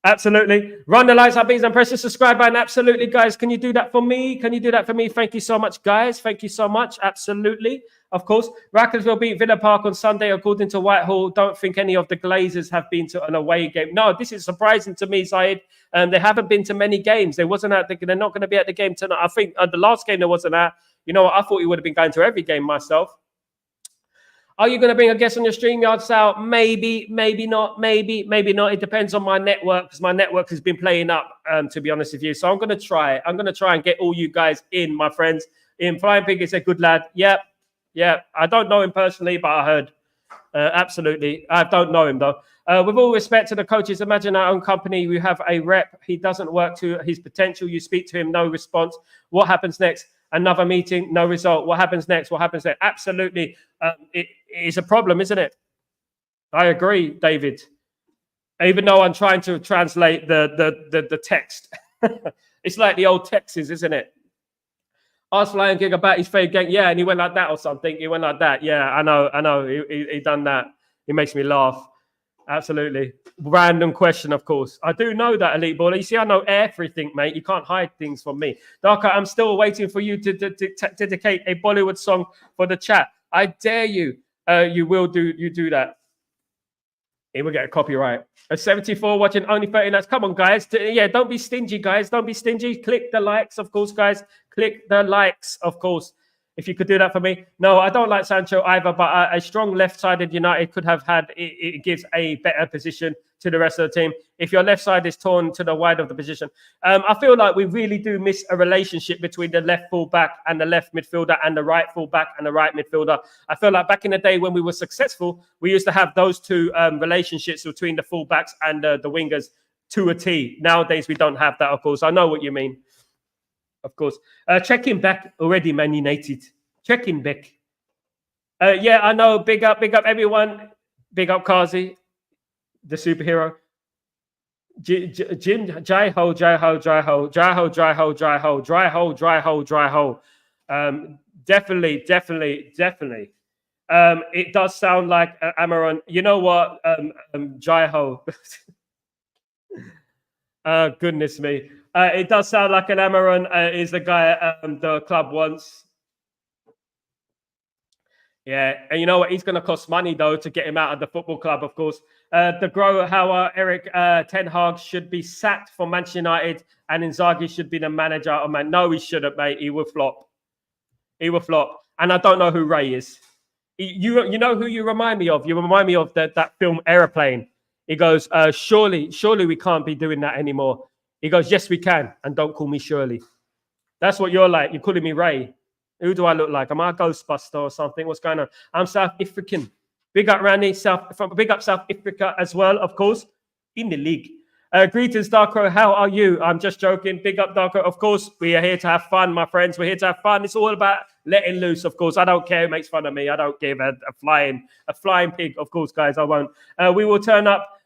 Absolutely. Run the lights up, bees, and press the subscribe button. Absolutely, guys. Can you do that for me? Can you do that for me? Thank you so much, guys. Thank you so much. Absolutely. Of course. Rackers will beat Villa Park on Sunday, according to Whitehall. Don't think any of the Glazers have been to an away game. No, this is surprising to me, Zaid. They haven't been to many games. They wasn't at they're not going to be at the game tonight. I think the last game there wasn't at. You know what? I thought he would have been going to every game myself. Are you going to bring a guest on your StreamYard, Sal? Maybe, maybe not, maybe not. It depends on my network because my network has been playing up, to be honest with you. So I'm going to try. I'm going to try and get all you guys in, my friends. In Flying Pig is a good lad. Yep. I don't know him personally, but I heard. Absolutely. I don't know him, though. With all respect to the coaches, imagine our own company. We have a rep. He doesn't work to his potential. You speak to him, no response. What happens next? Another meeting, no result. What happens next? What happens next? Absolutely. It is a problem, isn't it? I agree, David. Even though I'm trying to translate the text. It's like the old texts, isn't it? Ask Lion King about his favourite game. Yeah, and he went like that or something. He went like that. Yeah, I know. He done that. He makes me laugh. Absolutely. Random question, of course. I do know that, Elite Baller. You see, I know everything, mate. You can't hide things from me. Darker, I'm still waiting for you to dedicate a Bollywood song for the chat. I dare you. You do that. He will get a copyright. A 74 watching only 30 nights. Come on, guys. Yeah, don't be stingy, guys. Don't be stingy. Click the likes, of course, guys. Click the likes, of course. If you could do that for me. No, I don't like Sancho either, but a strong left-sided United could have had, it gives a better position to the rest of the team. If your left side is torn to the wide of the position, I feel like we really do miss a relationship between the left full-back and the left midfielder and the right full-back and the right midfielder. I feel like back in the day when we were successful, we used to have those two relationships between the full-backs and the wingers to a T. Nowadays, we don't have that, of course. I know what you mean. Of course. Checking back already, Man United. Checking back. Yeah, I know. Big up everyone. Big up Kazi, the superhero. Jim, dry hole. Definitely. It does sound like Amaron. You know what? Dry hole. Goodness me. It does sound like an Amaron is the guy the club wants. Yeah, and you know what? He's going to cost money, though, to get him out of the football club, of course. The grower, how Eric Ten Hag should be sacked for Manchester United and Inzaghi should be the manager of Man. No, he shouldn't, mate. He will flop. And I don't know who Ray is. You know who you remind me of? You remind me of that film Aeroplane. He goes, surely we can't be doing that anymore. He goes, yes, we can. And don't call me Shirley. That's what you're like. You're calling me Ray. Who do I look like? Am I a Ghostbuster or something? What's going on? I'm South African. Big up, Randy. Big up South Africa as well, of course, in the league. Greetings, Darko. How are you? I'm just joking. Big up, Darko. Of course, we are here to have fun, my friends. We're here to have fun. It's all about letting loose, of course. I don't care who makes fun of me. I don't give a flying pig, of course, guys. I won't. We will turn up.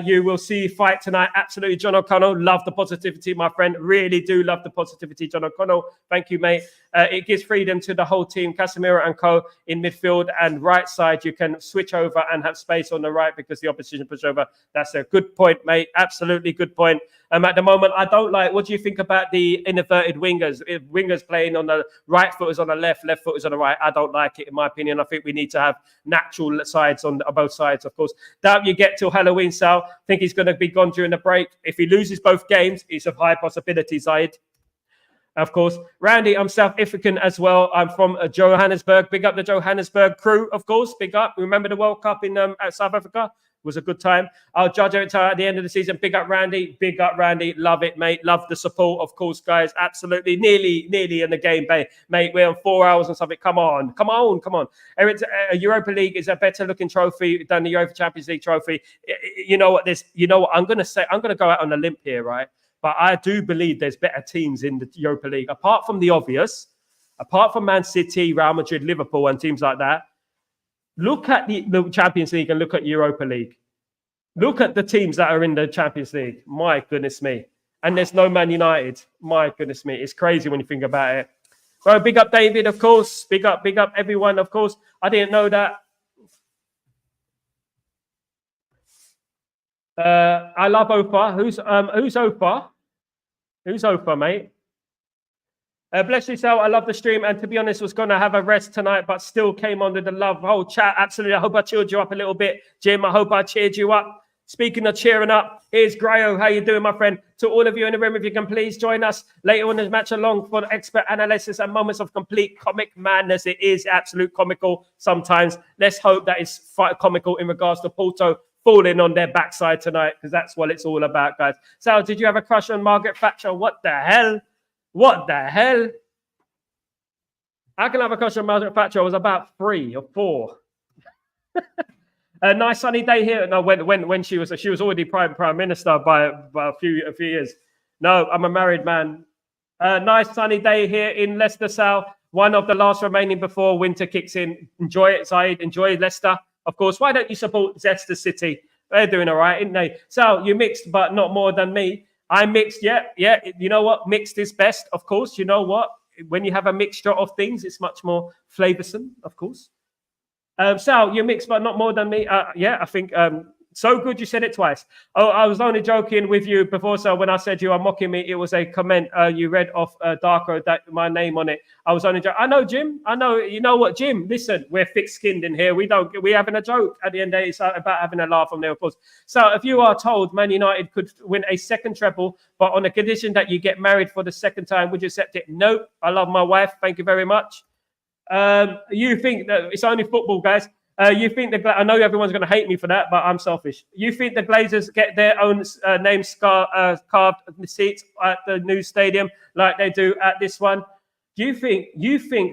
You will see fight tonight. Absolutely, John O'Connell. Love the positivity, my friend. Really do love the positivity, John O'Connell. Thank you, mate. It gives freedom to the whole team. Casemiro and co in midfield and right side. You can switch over and have space on the right because the opposition push over. That's a good point, mate. Absolutely good point. At the moment, I don't like. What do you think about the inverted wingers? If wingers playing on the right footers on the left footers on the right. I don't like it, in my opinion. I think we need to have natural sides on both sides, of course. Doubt you get till Halloween, Sal. Think he's going to be gone during the break. If he loses both games, it's a high possibility, Zaid. Of course. Randy, I'm South African as well. I'm from Johannesburg. Big up the Johannesburg crew, of course. Big up. Remember the World Cup in South Africa? Was a good time. I'll judge it at the end of the season. Big up Randy. Love it, mate. Love the support, of course, guys. Absolutely. Nearly in the game, mate. We're on 4 hours and something. Come on. Eric, Europa League is a better looking trophy than the UEFA Champions League trophy. You know what I'm going to say? I'm going to go out on a limp here, right? But I do believe there's better teams in the Europa League. Apart from the obvious, apart from Man City, Real Madrid, Liverpool, and teams like that, look at the Champions League and look at Europa League. Look at the teams that are in the Champions League. My goodness me. And there's no Man United. My goodness me. It's crazy when you think about it. Well, big up David, of course. Big up everyone, of course. I didn't know that. I love Ofa. Who's Ofa? Who's Ofa, mate? Bless you, Sal. I love the stream, and to be honest, was going to have a rest tonight, but still came on with the love. Whole chat, absolutely. I hope I cheered you up a little bit, Jim. I hope I cheered you up. Speaking of cheering up, here's Grayo. How you doing, my friend? To all of you in the room, if you can please join us later on this match along for the expert analysis and moments of complete comic madness. It is absolute comical sometimes. Let's hope that it's comical in regards to Porto falling on their backside tonight, because that's what it's all about, guys. Sal, did you have a crush on Margaret Thatcher? What the hell? What the hell? I can have a crush on Margaret Thatcher. I was about 3 or 4. A nice sunny day here. No, when she was already prime minister by a few years. No, I'm a married man. Nice sunny day here in Leicester, Sal. One of the last remaining before winter kicks in. Enjoy it, Saeed. Enjoy Leicester. Of course, why don't you support Leicester City? They're doing all right, aren't they? Sal, you mixed, but not more than me. I mixed, yeah. You know what? Mixed is best, of course. You know what? When you have a mixture of things, it's much more flavoursome, of course. Sal, you mixed, but not more than me. Yeah, I think so good you said it twice. Oh, I was only joking with you before, Sal, when I said you are mocking me. It was a comment you read off Darko, that my name on it. I was only joking. I know, Jim. I know. You know what, Jim? Listen, we're thick-skinned in here. We're having a joke at the end of the day. It's about having a laugh on there, of course. So if you are told Man United could win a second treble, but on the condition that you get married for the second time, would you accept it? Nope. I love my wife. Thank you very much. You think that it's only football, guys? You think I know everyone's going to hate me for that, but I'm selfish. You think the Glazers get their own names carved in the seats at the new stadium like they do at this one? You think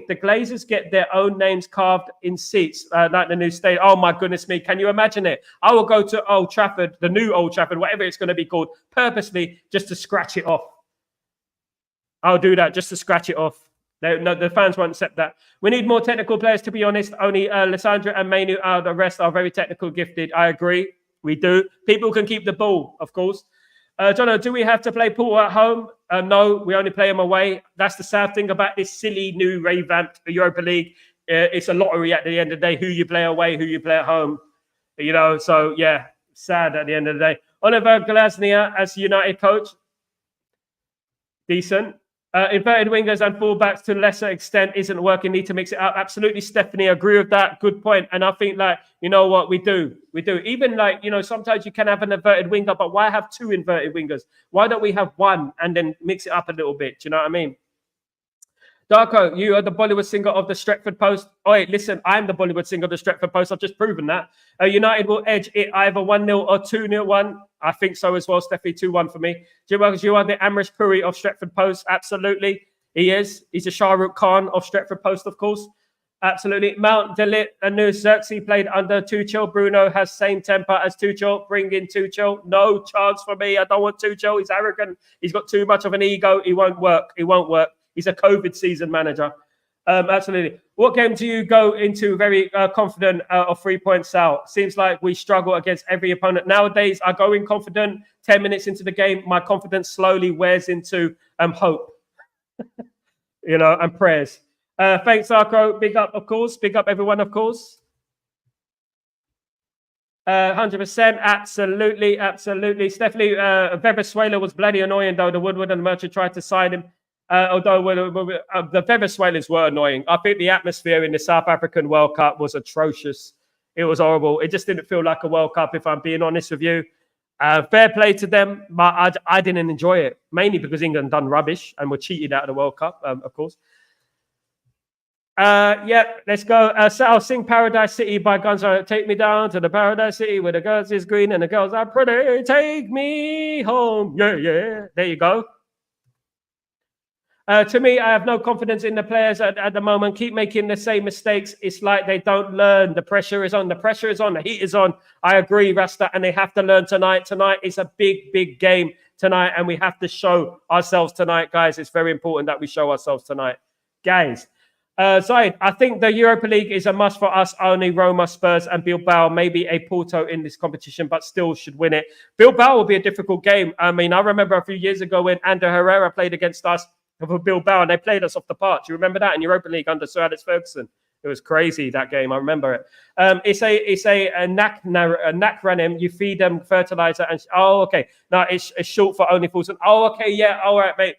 the Glazers get their own names carved in seats like the new stadium? Oh my goodness me! Can you imagine it? I will go to Old Trafford, the new Old Trafford, whatever it's going to be called, purposely just to scratch it off. I'll do that just to scratch it off. No, the fans won't accept that. We need more technical players, to be honest. Only Lissandra and Mainu out. The rest are very technical gifted. I agree. We do. People can keep the ball, of course. Jono, do we have to play Porto at home? No, we only play them away. That's the sad thing about this silly new revamped Europa League. It's a lottery at the end of the day, who you play away, who you play at home. You know, so yeah, sad at the end of the day. Oliver Glasner as United coach. Decent. Inverted wingers and fullbacks to a lesser extent isn't working. Need to mix it up. Absolutely, Stephanie. Agree with that. Good point. And I think, like, you know what, we do. Even like, you know, sometimes you can have an inverted winger, but why have 2 inverted wingers? Why don't we have 1 and then mix it up a little bit? Do you know what I mean? Darko, you are the Bollywood singer of the Stretford Post. Oh, wait, listen, I'm the Bollywood singer of the Stretford Post. I've just proven that. United will edge it either 1-0 or 2-0. I think so as well, Steffi. 2-1 for me. You are the Amrish Puri of Stretford Post. Absolutely. He is. He's a Shah Rukh Khan of Stretford Post, of course. Absolutely. Mount Delit and Xerxes played under Tuchel. Bruno has same temper as Tuchel. Bring in Tuchel. No chance for me. I don't want Tuchel. He's arrogant. He's got too much of an ego. He won't work. He's a COVID season manager. Absolutely. What game do you go into very confident of 3 points, Sal? Seems like we struggle against every opponent. Nowadays, I go in confident. 10 minutes into the game, my confidence slowly wears into hope, you know, and prayers. Thanks, Arco. Big up, of course. Big up, everyone, of course. 100%. Absolutely. Stephanie, Venezuela was bloody annoying, though. The Woodward and the Merchant tried to sign him. Although the Venezuelans were annoying. I think the atmosphere in the South African World Cup was atrocious. It was horrible. It just didn't feel like a World Cup, if I'm being honest with you. Fair play to them, but I didn't enjoy it, mainly because England done rubbish and were cheated out of the World Cup, of course. Yeah, let's go. I'll sing Paradise City by Guns N' Roses. Take me down to the Paradise City where the girls is green and the girls are pretty. Take me home. Yeah. There you go. To me, I have no confidence in the players at the moment. Keep making the same mistakes. It's like they don't learn. The pressure is on. The heat is on. I agree, Rasta, and they have to learn tonight. Tonight is a big game tonight, and we have to show ourselves tonight, guys. It's very important that we show ourselves tonight. guys. Zaid, I think the Europa League is a must for us. Only Roma, Spurs, and Bilbao, maybe a Porto in this competition, but still should win it. Bilbao will be a difficult game. I mean, I remember a few years ago when Ander Herrera played against us for Bilbao, and they played us off the park. Do you remember that in Europa League under Sir Alex Ferguson? It was crazy, that game. I remember it. It's a Nakranim. You feed them fertilizer, and okay. No, it's short for only fools. Oh, okay, yeah, all right, mate.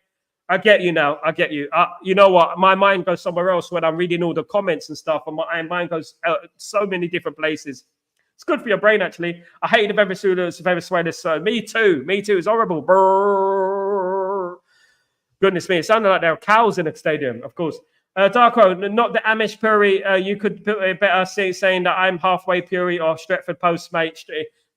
I get you now. I get you. You know what? My mind goes somewhere else when I'm reading all the comments and stuff, and my mind goes so many different places. It's good for your brain, actually. I hated Venezuela. So me too. Me too. It's horrible. Brrr. Goodness me. It sounded like there were cows in the stadium, of course. Darko, not the Amish Puri. You could put it better saying that I'm halfway Puri or Stretford Post, mate.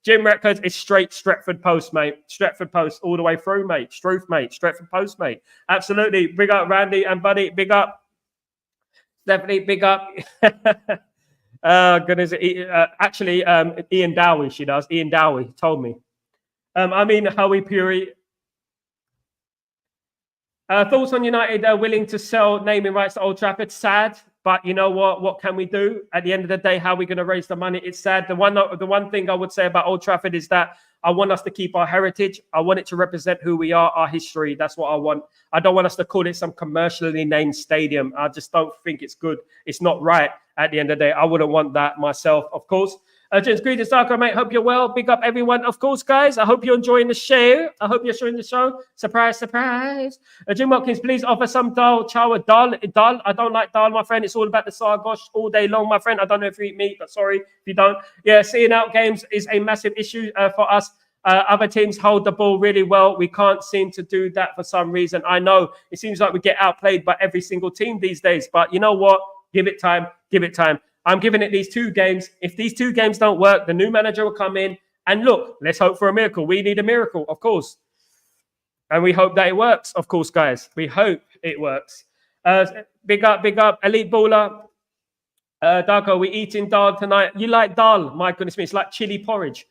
Jim Records is straight Stretford Post, mate. Stretford Post all the way through, mate. Struth, mate. Stretford Post, mate. Absolutely. Big up, Randy and Buddy. Big up. Definitely big up. Goodness. Actually, Ian Dowie, she does. Ian Dowie told me. I mean, Howie Puri. Thoughts on United willing to sell naming rights to Old Trafford? Sad, but you know what? What can we do? At the end of the day, how are we going to raise the money? It's sad. The one thing I would say about Old Trafford is that I want us to keep our heritage. I want it to represent who we are, our history. That's what I want. I don't want us to call it some commercially named stadium. I just don't think it's good. It's not right. At the end of the day, I wouldn't want that myself, of course. James, greetings, Darko, mate. Hope you're well. Big up, everyone. Of course, guys. I hope you're enjoying the show. I hope you're enjoying the show. Surprise, surprise. Jim Watkins, please offer some dal, chow, dal. Dal. I don't like dal, my friend. It's all about the sargosh all day long, my friend. I don't know if you eat meat, but sorry if you don't. Yeah, seeing out games is a massive issue for us. Other teams hold the ball really well. We can't seem to do that for some reason. I know it seems like we get outplayed by every single team these days, but you know what? Give it time. Give it time. I'm giving it these 2 games. If these 2 games don't work, the new manager will come in. And look, let's hope for a miracle. We need a miracle, of course. And we hope that it works, of course, guys. We hope it works. Big up, Elite Baller. Darko, we eating dal tonight. You like dal? My goodness me, it's like chili porridge.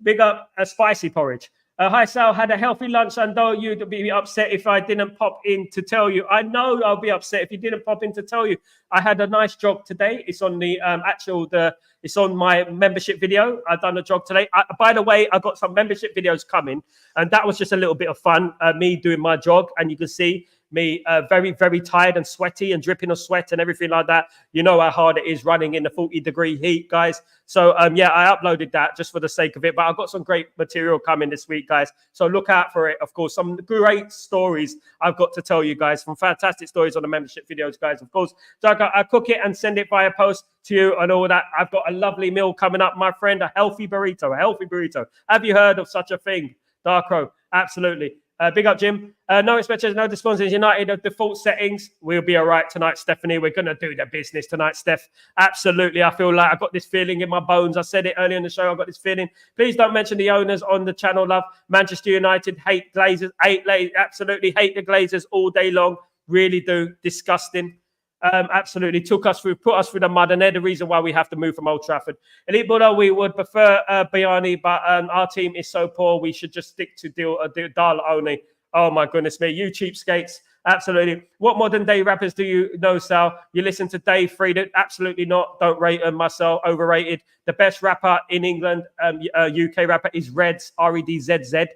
Big up, spicy porridge. Hi, Sal. Had a healthy lunch, and though you'd be upset if I didn't pop in to tell you. I know I'll be upset if you didn't pop in to tell you. I had a nice jog today. It's on the it's on my membership video. I've done a jog today. By the way, I got some membership videos coming, and that was just a little bit of fun. Me doing my jog, and you can see me very, very tired and sweaty and dripping of sweat and everything like that. You know how hard it is running in the 40-degree heat, guys. So, yeah, I uploaded that just for the sake of it. But I've got some great material coming this week, guys. So look out for it, of course. Some great stories I've got to tell you guys. Some fantastic stories on the membership videos, guys, of course. So I cook it and send it via post to you and all that. I've got a lovely meal coming up, my friend, a healthy burrito, Have you heard of such a thing? Darko, absolutely. Big up, Jim. No expectations, no sponsors. United default settings. We'll be all right tonight, Stephanie. We're going to do the business tonight, Steph. Absolutely. I feel like I've got this feeling in my bones. I said it earlier in the show. I've got this feeling. Please don't mention the owners on the channel, love. Manchester United hate Glazers. Absolutely hate the Glazers all day long. Really do. Disgusting. Absolutely put us through the mud, and they're the reason why we have to move from Old Trafford. Elite Buddha, we would prefer Biani, but our team is so poor, we should just stick to Dal only. Oh my goodness me, you cheapskates. Absolutely. What modern day rappers do you know, Sal? You listen to Dave Frieden? Absolutely not. Don't rate him myself. Overrated. The best rapper in England, UK rapper, is Reds, Redzz,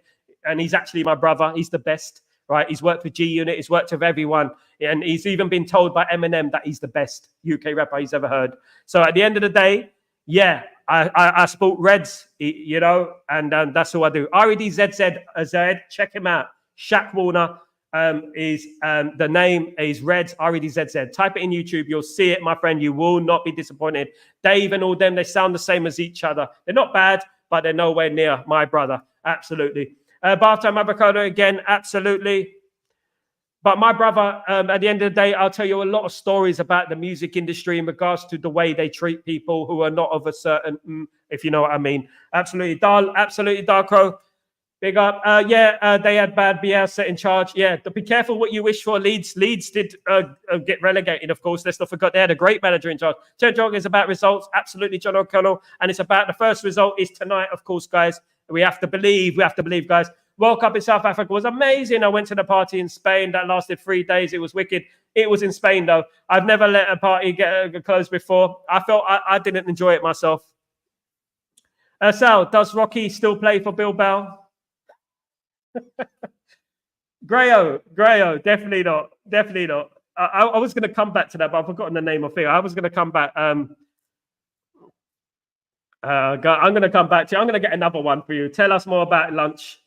and he's actually my brother. He's the best. Right, he's worked with G Unit, he's worked with everyone, and he's even been told by Eminem that he's the best UK rapper he's ever heard. So at the end of the day, yeah, I support Reds, you know, and that's who I do. Redzz, check him out. Sal Warner is the name is Reds, Redzz. Type it in YouTube, you'll see it, my friend. You will not be disappointed. Dave and all them, they sound the same as each other. They're not bad, but they're nowhere near my brother. Absolutely. Bath time avocado again, absolutely. But my brother, at the end of the day, I'll tell you a lot of stories about the music industry in regards to the way they treat people who are not of a certain, if you know what I mean. Absolutely, Darko. Big up. They had bad Bielsa in charge. Yeah, be careful what you wish for. Leeds did get relegated, of course. Let's not forget they had a great manager in charge. Jog is about results. Absolutely, John O'Connell. And it's about the first result is tonight, of course, guys. We have to believe, guys. World Cup in South Africa was amazing. I went to the party in Spain that lasted 3 days. It was wicked. It was in Spain, though. I've never let a party get closed before. I felt I didn't enjoy it myself. Sal, does Rocky still play for Bilbao? Grayo, definitely not. I was going to come back to that, but I've forgotten the name of it. I was going to come back. I'm going to come back to you. I'm going to get another one for you. Tell us more about lunch.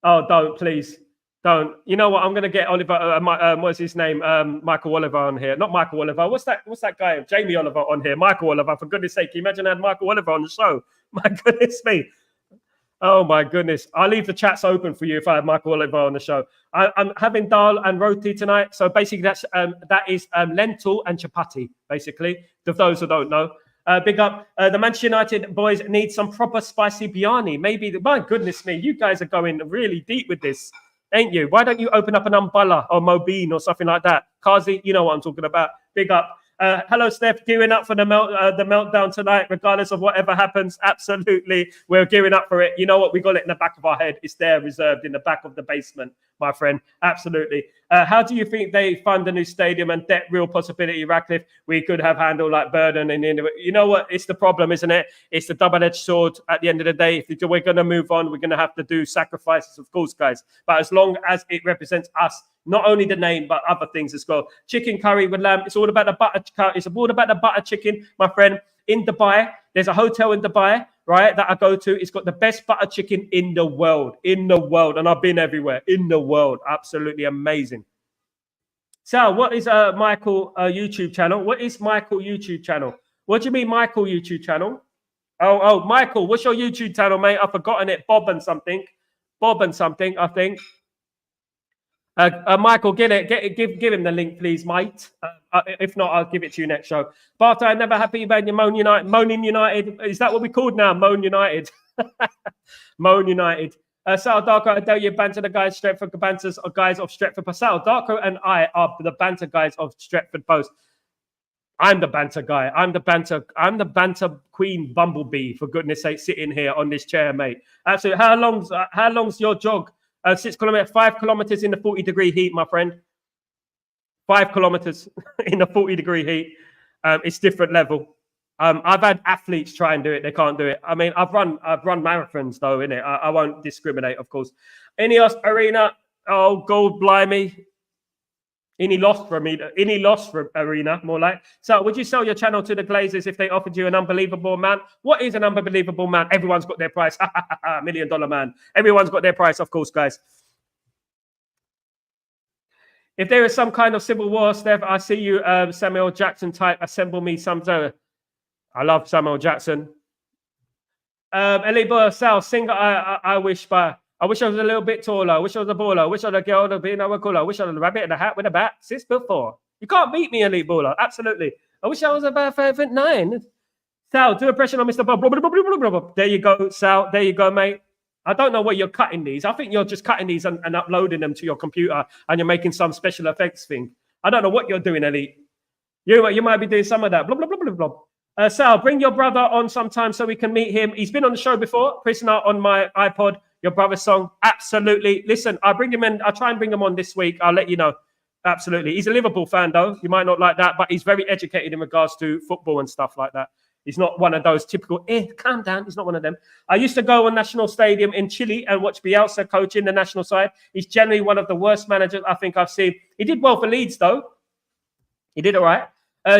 Oh, don't, please. Don't. You know what? I'm going to get Oliver, what's his name? Michael Oliver on here. Not Michael Oliver. What's that guy? Jamie Oliver on here. Michael Oliver, for goodness sake. Can you imagine I had Michael Oliver on the show? My goodness me. Oh, my goodness. I'll leave the chats open for you if I had Michael Oliver on the show. I'm having dal and roti tonight. So basically, that is lentil and chapati, basically, for those who don't know. Big up. The Manchester United boys need some proper spicy biryani. Maybe, my goodness me, you guys are going really deep with this, ain't you? Why don't you open up an umbrella or Mobeen or something like that? Kazi, you know what I'm talking about. Big up. Hello, Steph. Gearing up for the meltdown tonight, regardless of whatever happens. Absolutely. We're gearing up for it. You know what? We got it in the back of our head. It's there reserved in the back of the basement, my friend. Absolutely. How do you think they fund a new stadium and debt real possibility, Ratcliffe? We could have handled like Burden and you know what? It's the problem, isn't it? It's the double-edged sword at the end of the day. If we're going to move on, we're going to have to do sacrifices, of course, guys. But as long as it represents us, not only the name, but other things as well. Chicken curry with lamb. It's all about the butter. It's all about the butter chicken, my friend. In Dubai, there's a hotel in Dubai, right, that I go to. It's got the best butter chicken in the world. And I've been everywhere in the world. Absolutely amazing. So, what is Michael YouTube channel? What is Michael YouTube channel? What do you mean, Michael YouTube channel? Oh, Michael, what's your YouTube channel, mate? I've forgotten it. Bob and something, I think. Michael, give him the link, please, mate. If not, I'll give it to you next show. Bart, I'm never happy about your Moaning United. Is that what we called now? Moan United. Moan United. Sal Darko, I tell you, banter the guys, Stretford banters are guys of Stretford. Sal Darko and I are the banter guys of Stretford Post. I'm the banter guy. I'm the banter queen bumblebee, for goodness sake, sitting here on this chair, mate. Absolutely. How long's your jog? 6 kilometers, 5 kilometers in the 40-degree heat, my friend. 5 kilometers in the 40-degree heat. It's different level. I've had athletes try and do it. They can't do it. I mean, I've run marathons, though, innit? I won't discriminate, of course. Ineos Arena. Oh, gold blimey. Any loss for Arena, more like. So would you sell your channel to the Glazers if they offered you an unbelievable amount? What is an unbelievable amount? Everyone's got their price. $1 million man. Everyone's got their price, of course, guys. If there is some kind of civil war, Steph, I see you, Samuel Jackson type. Assemble me some. I love Samuel Jackson. Ellie Sal, singer, I wish I was a little bit taller. I wish I was a baller. I wish I was a girl to be another colour. I wish I was a rabbit in a hat with a bat. 6'4". You can't beat me, elite baller. Absolutely. I wish I was about 5'9". Sal, do a impression on Mr. Bob. There you go, Sal. There you go, mate. I don't know where you're cutting these. I think you're just cutting these and uploading them to your computer and you're making some special effects thing. I don't know what you're doing, Elite. You might be doing some of that. Blah, blah, blah, blah, blah. Sal, bring your brother on sometime so we can meet him. He's been on the show before. Prisoner on my iPod. Your brother's song, absolutely. Listen, I'll bring him in. I'll try and bring him on this week. I'll let you know. Absolutely. He's a Liverpool fan, though. You might not like that, but he's very educated in regards to football and stuff like that. He's not one of those typical, calm down. He's not one of them. I used to go on National Stadium in Chile and watch Bielsa coaching the national side. He's generally one of the worst managers I think I've seen. He did well for Leeds, though. He did all right.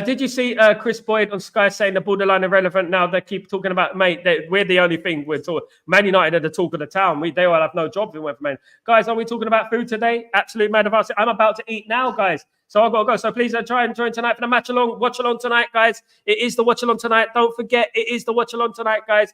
Did you see Chris Boyd on Sky saying the borderline irrelevant now? They keep talking about, mate, we're the only thing we're talking. Man United are the talk of the town. They all have no jobs in West Man. Guys, are we talking about food today? Absolute mad about it. I'm about to eat now, guys. So I've got to go. So please try and join tonight for the match along. Watch along tonight, guys. It is the watch along tonight. Don't forget, it is the watch along tonight, guys.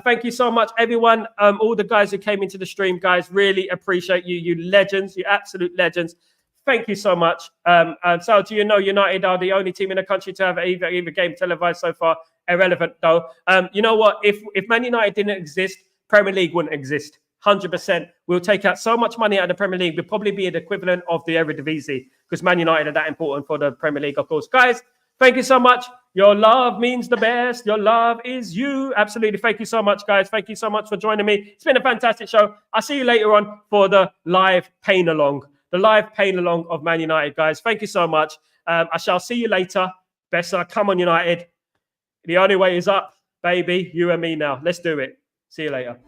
Thank you so much, everyone. All the guys who came into the stream, guys, really appreciate you. You legends, you absolute legends. Thank you so much. So do you know United are the only team in the country to have either game televised so far? Irrelevant, though. You know what? If Man United didn't exist, Premier League wouldn't exist. 100%. We'll take out so much money out of the Premier League. We'll probably be the equivalent of the Eredivisie because Man United are that important for the Premier League, of course. Guys, Thank you so much. Your love means the best. Your love is you. Absolutely. Thank you so much, guys. Thank you so much for joining me. It's been a fantastic show. I'll see you later on for the live pain along. The live pain along of Man United, guys. Thank you so much. I shall see you later. Bessa, come on, United. The only way is up, baby. You and me now. Let's do it. See you later.